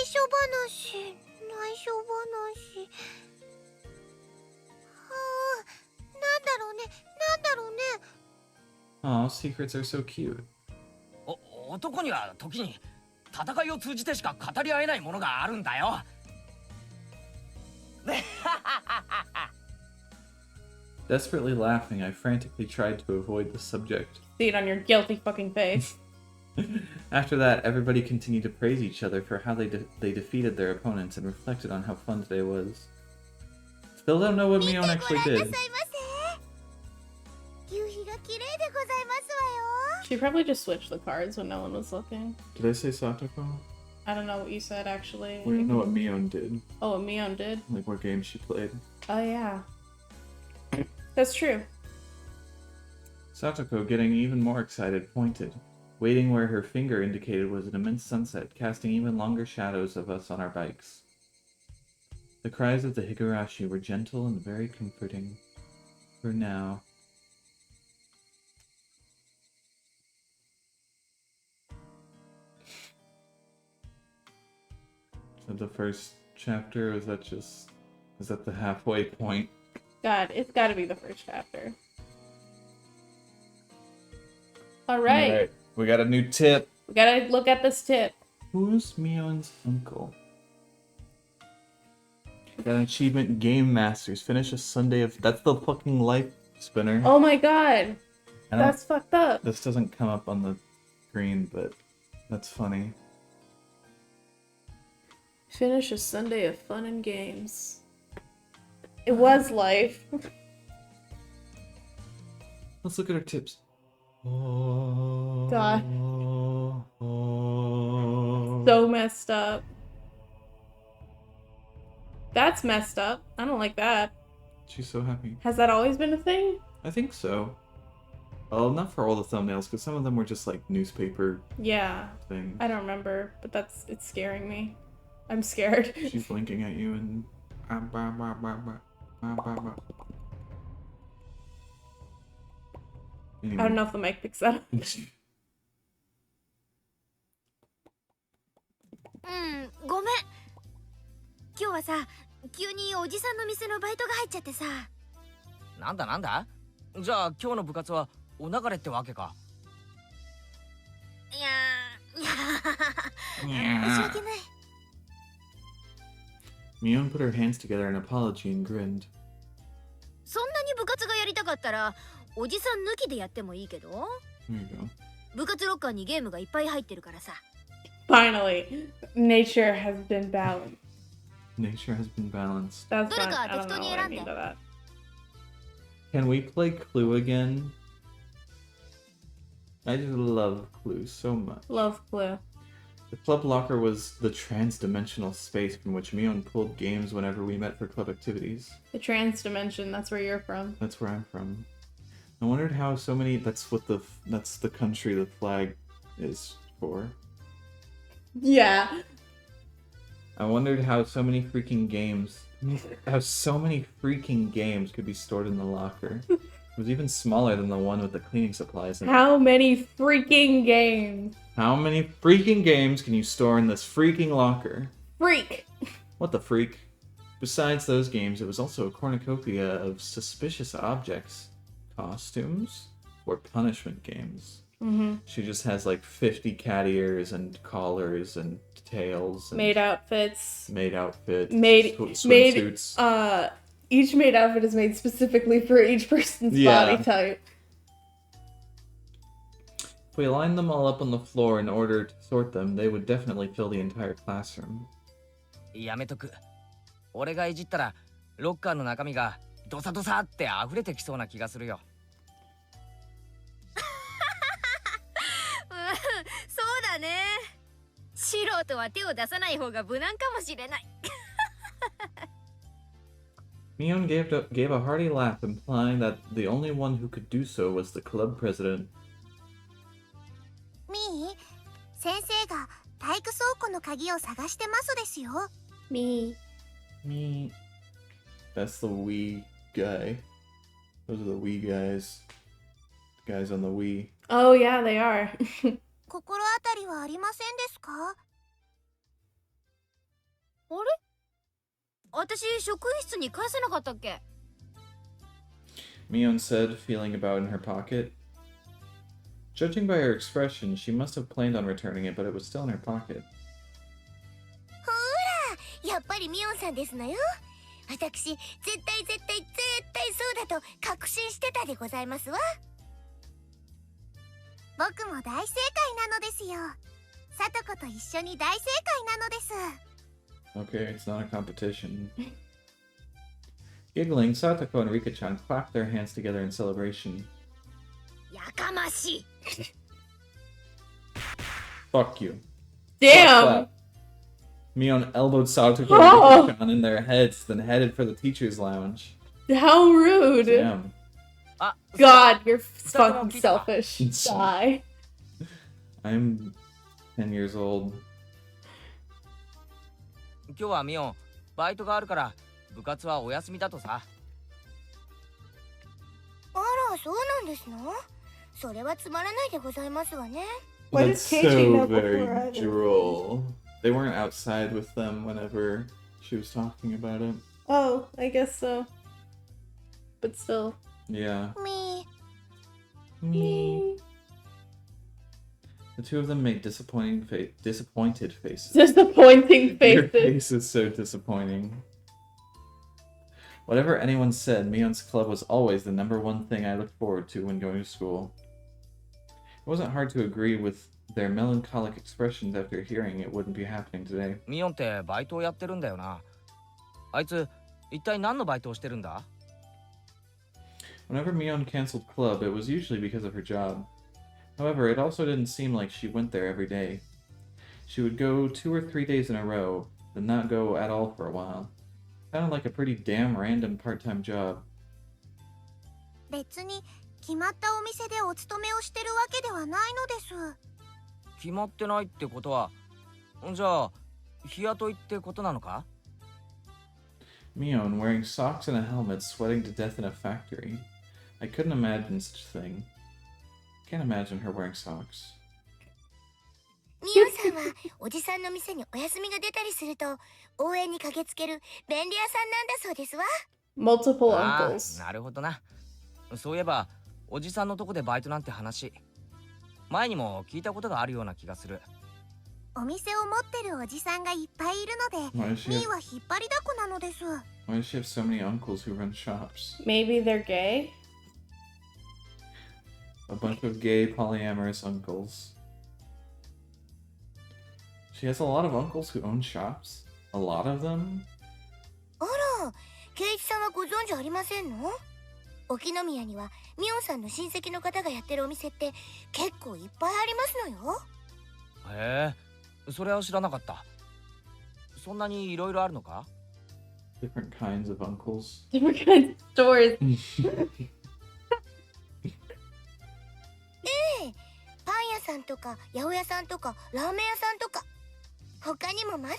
緒話、内緒話。なんだろうね、なんだろうね。 Aw, secrets are so cute. 男には時に戦いを通じてしか語り合えないものがあるんだよ。Desperately laughing, I frantically tried to avoid the subject. See it on your guilty fucking face. After that, everybody continued to praise each other for how they defeated their opponents and reflected on how fun today was. Still don't know what Mion actually 見てごらんな did. さいませ。夕日が綺麗でございますわよ。 She probably just switched the cards when no one was looking. Did I say Satoko? I don't know what you said actually. We don't know what Mion did. Oh, what Mion did? Like what game she played. Oh yeah. That's true. Satoko, getting even more excited, pointed, waiting where her finger indicated was an immense sunset, casting even longer shadows of us on our bikes. The cries of the Higurashi were gentle and very comforting. For now. So the first chapter, is that the halfway point? God, it's gotta be the first chapter. Alright. We got a new tip. We gotta look at this tip. Who's Mion's uncle? Got an achievement, Game Masters. Finish a Sunday of... That's the fucking life spinner. Oh my god. I don't- That's fucked up. This doesn't come up on the screen, but that's funny. Finish a Sunday of fun and games. It was life. Let's look at our tips. Oh, God. oh. So messed up. That's messed up. I don't like that. She's so happy. Has that always been a thing? I think so. Well, not for all the thumbnails, because some of them were just like newspaper Yeah. things. I don't remember, but it's scaring me. I'm scared. She's blinking at you and... I don't know if the mic picks that up. ごめん。今日はさ、急におじさんの店のバイトが入っちゃってさ。なんだなんだ。じゃあ今日の部活はお流れってわけか。いや申し訳ない。Mion put her hands together in apology and grinned. そんなに部活がやりたかったら、おじさん抜きでやってもいいけど。 There you go. 部活ロッカーにゲームがいっぱい入ってるからさ。Finally, nature has been balanced. Nature has been balanced. That's どれ fine. か I don't know 適当に what I 選んで。 mean by that. Can we play Clue again? I just love Clue so much. Love Clue. The club locker was the trans-dimensional space from which Mion pulled games whenever we met for club activities. The trans dimension, that's where you're from. That's where I'm from. I wondered how so many... That's the country the flag is for. Yeah. I wondered how so many freaking games could be stored in the locker. It was even smaller than the one with the cleaning supplies in it. How many freaking games? How many freaking games can you store in this freaking locker? Freak! What the freak? Besides those games, it was also a cornucopia of suspicious objects, costumes, or punishment games. Mm-hmm. She just has like 50 cat ears and collars and tails. And Maid outfits. Swimsuits. Each maid outfit is made specifically for each person's body type. If we lined them all up on the floor in order to sort them, they would definitely fill the entire classroom. やめとく。俺がいじったらロッカーの中身がドサドサって溢れてきそうな気がするよ。そうだね。素人は手を出さない方が無難かもしれない。Mion gave a hearty laugh, implying that the only one who could do so was the club president. みー、先生が体育倉庫の鍵を探してますですよ。Me. That's the Wii guy. Those are the Wii guys. The guys on the Wii. Oh yeah, they are. 心当たりはありませんですか？あれ？私職員室に返せなかったっけ？ Mion said, feeling about in her pocket. Judging by her expression, she must have planned on returning it, but it was still in her pocket. ほら、やっぱりミオンさんですのよ。私、絶対そうだと確信してたでございますわ。僕も大正解なのですよ。さとこと一緒に大正解なのです。Okay, it's not a competition. Giggling, Satoko and Rika-chan clapped their hands together in celebration. やかましい。Fuck you. Damn! Clap. Mion elbowed Satoko Oh. and Rika-chan in their heads, then headed for the teacher's lounge. How rude! Damn. あ、God, you're fucking selfish. Die. I'm 10 years old. 今日はミオン、バイトがあるから部活はお休みだとさ。あら、そうなんですの？それはつまらないでございますわね。Why That's does Keiji so know very before either? droll. They weren't outside with them whenever she was talking about it. Oh, I guess so. But still. Yeah.みMe. The two of them made disappointed faces. Disappointing Your faces. face is so disappointing. Whatever anyone said, Mion's club was always the #1 thing I looked forward to when going to school. It wasn't hard to agree with their melancholic expressions after hearing it wouldn't be happening today. ミオンってバイトをやってるんだよな。あいつ一体何のバイトをしてるんだ？ Whenever Mion canceled club, it was usually because of her job. However, it also didn't seem like she went there every day. She would go 2 or 3 days in a row, then not go at all for a while. Sounded like a pretty damn random part-time job. 別に決まったお店でお勤めをしてるわけではないのです。決まってないってことは、じゃあ日雇いってことなのか？ Mion, wearing socks and a helmet, sweating to death in a factory. I couldn't imagine such a thing. Can't imagine her wearing socks. ミオンさんはおじさんの店にお休みが出たりすると応援に駆けつける便利屋さんなんだそうですわ。Multiple あ uncles. あ、なるほどな。そういえばおじさんのとこでバイトなんて話、前にも聞いたことがあるような気がする。お店を持ってるおじさんがいっぱいいるので、 Why does she ミ have, ーは引っ張りだこなのです。 why does she have so many uncles who run shops? Maybe they're gay? A bunch of gay polyamorous uncles. She has a lot of uncles who own shops? A lot of them? あら、ケイチさんはご存知ありませんの？沖宮にはミオンさんの親戚の方がやってるお店って結構いっぱいありますのよ。へえ、それは知らなかった。そんなにいろいろあるのか？ Different kinds of uncles. Different kinds of stores. パン屋さんとか八百屋さんとかラーメン屋さんとか、他にもまだまだ。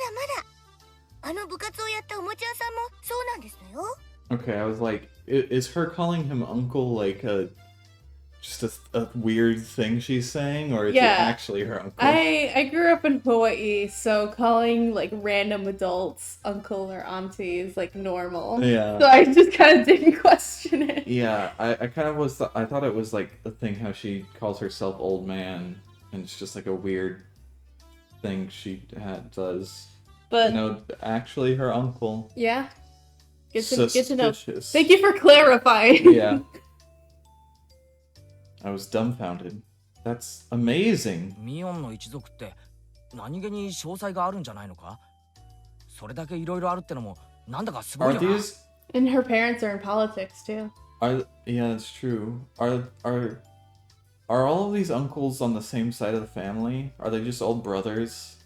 あの部活をやったおもちゃ屋さんもそうなんですのよ。Okay, I was like, is her calling him uncle like just a weird thing she's saying, or is it Yeah. actually her uncle? I grew up in Hawaii, so calling like random adults uncle or auntie is like normal. Yeah. So I just kind of didn't question it. Yeah, I kind of was. I thought it was like a thing how she calls herself old man, and it's just like a weird thing she does. But No, actually, her uncle. yeah, get to know. Suspicious. Thank you for clarifying. Yeah. I was dumbfounded. That's amazing. ミオンの一族って何気に詳細があるんじゃないのか？それだけいろいろあるってのもなんだかすご Are いよな。 these? And her parents are in politics too. Yeah, that's true. Are all of these uncles on the same side of the family? Are they just old brothers?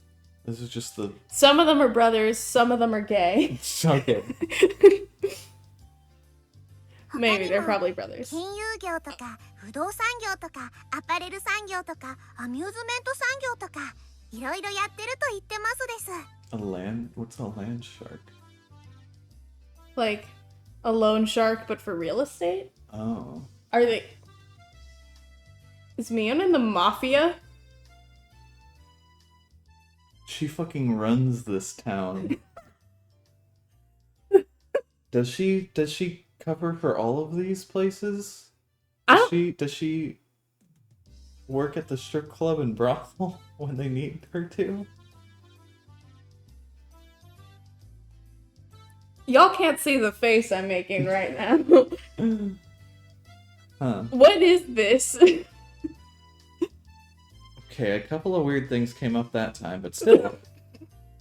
This is just the Some of them are brothers, some of them are gay. okay. Maybe they're probably brothers. 金融業とか不動産業とかアパレル産業とかアミューズメント産業とかいろいろやってると言ってますです。What's a land shark? Like a loan shark, but for real estate? Oh. Are they? Is Mion in the mafia? She fucking runs this town. Does she cover for all of these places? Does she work at the strip club and brothel when they need her to? Y'all can't see the face I'm making right now. Huh. What is this? Okay, a couple of weird things came up that time, but still.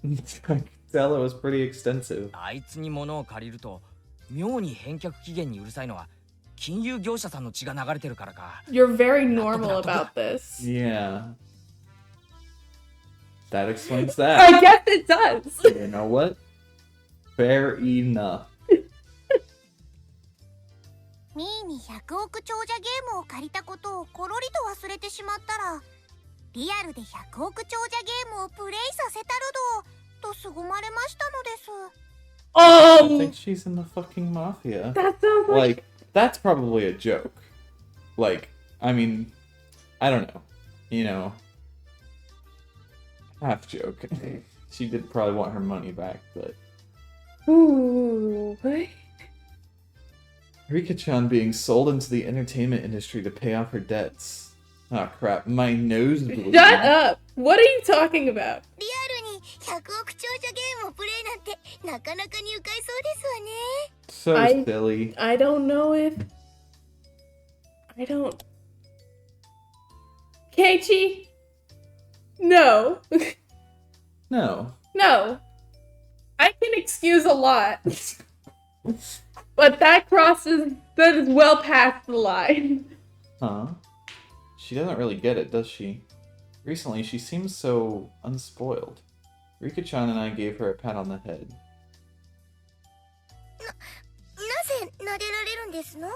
I could tell it was pretty extensive. あいつに物を借りると妙に返却期限にうるさいのは金融業者さんの血が流れてるからか。 You're very normal about this. Yeah. That explains that. I guess it does. You know what? Fair enough. ミーに100億長者ゲームを借りたことをコロリと忘れてしまったら、リアルで100億長者ゲームをプレイさせたるどと凄まれましたのです。I think she's in the fucking mafia. That sounds like That's probably a joke. Like, I mean, I don't know. You know, half joke. She did probably want her money back, but... Ooh, what? Rika-chan being sold into the entertainment industry to pay off her debts. Oh crap, my nose bleeding. Shut up! What are you talking about? リアルに100億長者ゲームをプレイなんてなかなかに愉快そうですわね。 So silly. I don't know if... I don't... Keiichi? No. No. No. I can excuse a lot. But that is well past the line. Huh? She doesn't really get it, does she? Recently, she seems so unspoiled. Rika-chan and I gave her a pat on the head. なぜ撫でられるんですの？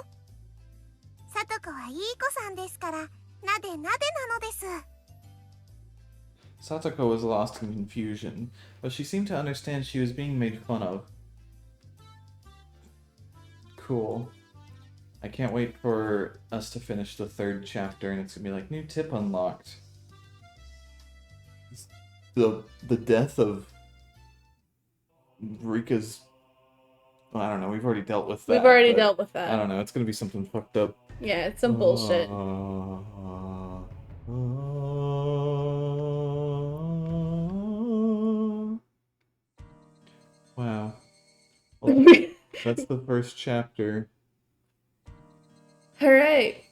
さとこはいい子さんですから、なでなでなのです。 Satoko was lost in confusion, but she seemed to understand she was being made fun of. Cool. I can't wait for us to finish the 3rd chapter and it's gonna be like, new tip unlocked. The death of Rika's... I don't know, we've already dealt with that. We've already but dealt with that. I don't know, it's gonna be something fucked up. Yeah, it's some bullshit. Wow. Well, that's the 1st chapter. Alright.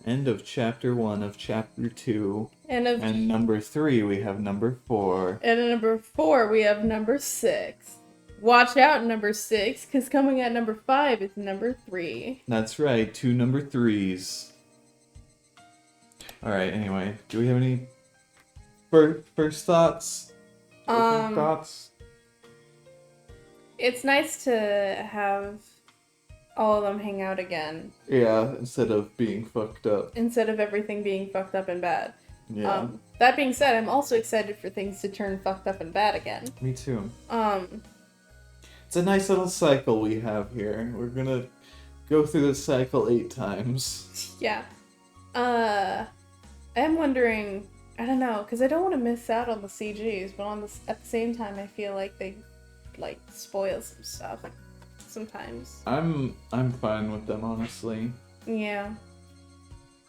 End of chapter 1 of chapter 2. And number 3, we have number 4. And number 4, we have number 6. watch out, number 6, because coming at number 5 is number 3. That's right, 2 number 3s. Alright, anyway, do we have any first thoughts? Opening thoughts? It's nice to have all of them hang out again. Yeah, instead of being fucked up. Instead of everything being fucked up and bad. Yeah. That being said, I'm also excited for things to turn fucked up and bad again. Me too. It's a nice little cycle we have here. We're gonna go through this cycle 8 times. Yeah. I am wondering, I don't know, because I don't want to miss out on the CGs, but at the same time, I feel like they, like, spoil some stuff sometimes. I'm fine with them, honestly. Yeah.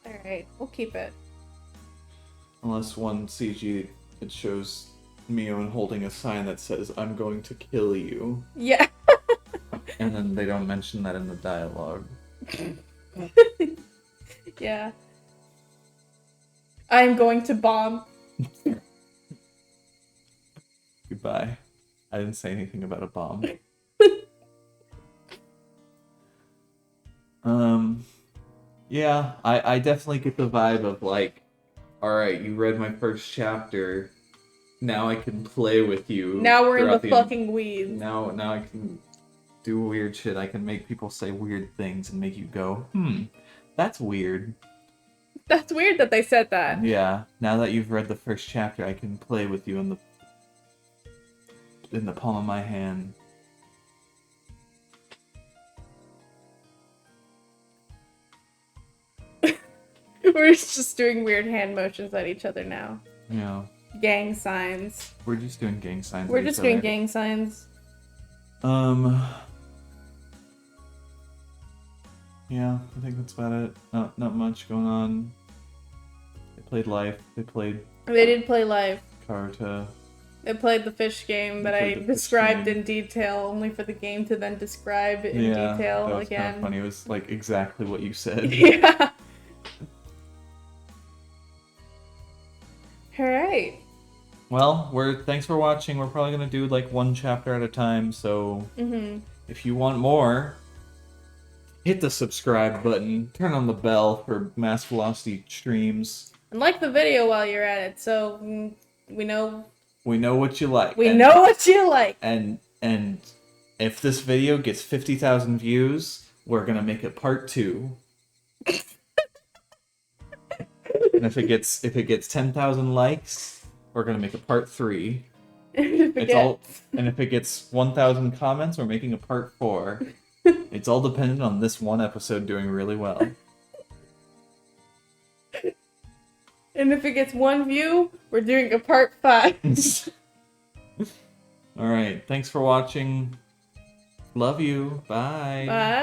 Alright, we'll keep it. Unless one CG, it shows Mion holding a sign that says, "I'm going to kill you." Yeah. And then they don't mention that in the dialogue. Yeah. I'm going to bomb. Goodbye. I didn't say anything about a bomb. Yeah, I definitely get the vibe of like, alright, you read my first chapter, now I can play with you. Now we're in the throughout fucking weeds. Now I can do weird shit. I can make people say weird things and make you go, that's weird. That's weird that they said that. Yeah, now that you've read the first chapter, I can play with you in the palm of my hand. We're just doing weird hand motions at each other now. Yeah. Gang signs. We're just doing gang signs. We're at just each doing other. gang signs. Yeah, I think that's about it. Not much going on. They played Life. They played They did play live. Karuta. They played the fish game that I They played the fish described game. in detail, only for the game to then describe in Yeah, detail that was kind again. of funny. It was like exactly what you said. Yeah. Alright. Well, thanks for watching. We're probably gonna do like one chapter at a time. So if you want more, hit the subscribe button, turn on the bell for Mass Velocity streams. And like the video while you're at it, so we know what you like. we know what you like. And if this video gets 50,000 views, we're gonna make it part 2. And if it gets 10,000 likes, we're gonna make a part 3. And if it gets 1,000 comments, we're making a part 4. It's all dependent on this one episode doing really well. And if it gets 1 view, we're doing a part 5. Alright, thanks for watching. Love you. Bye. Bye.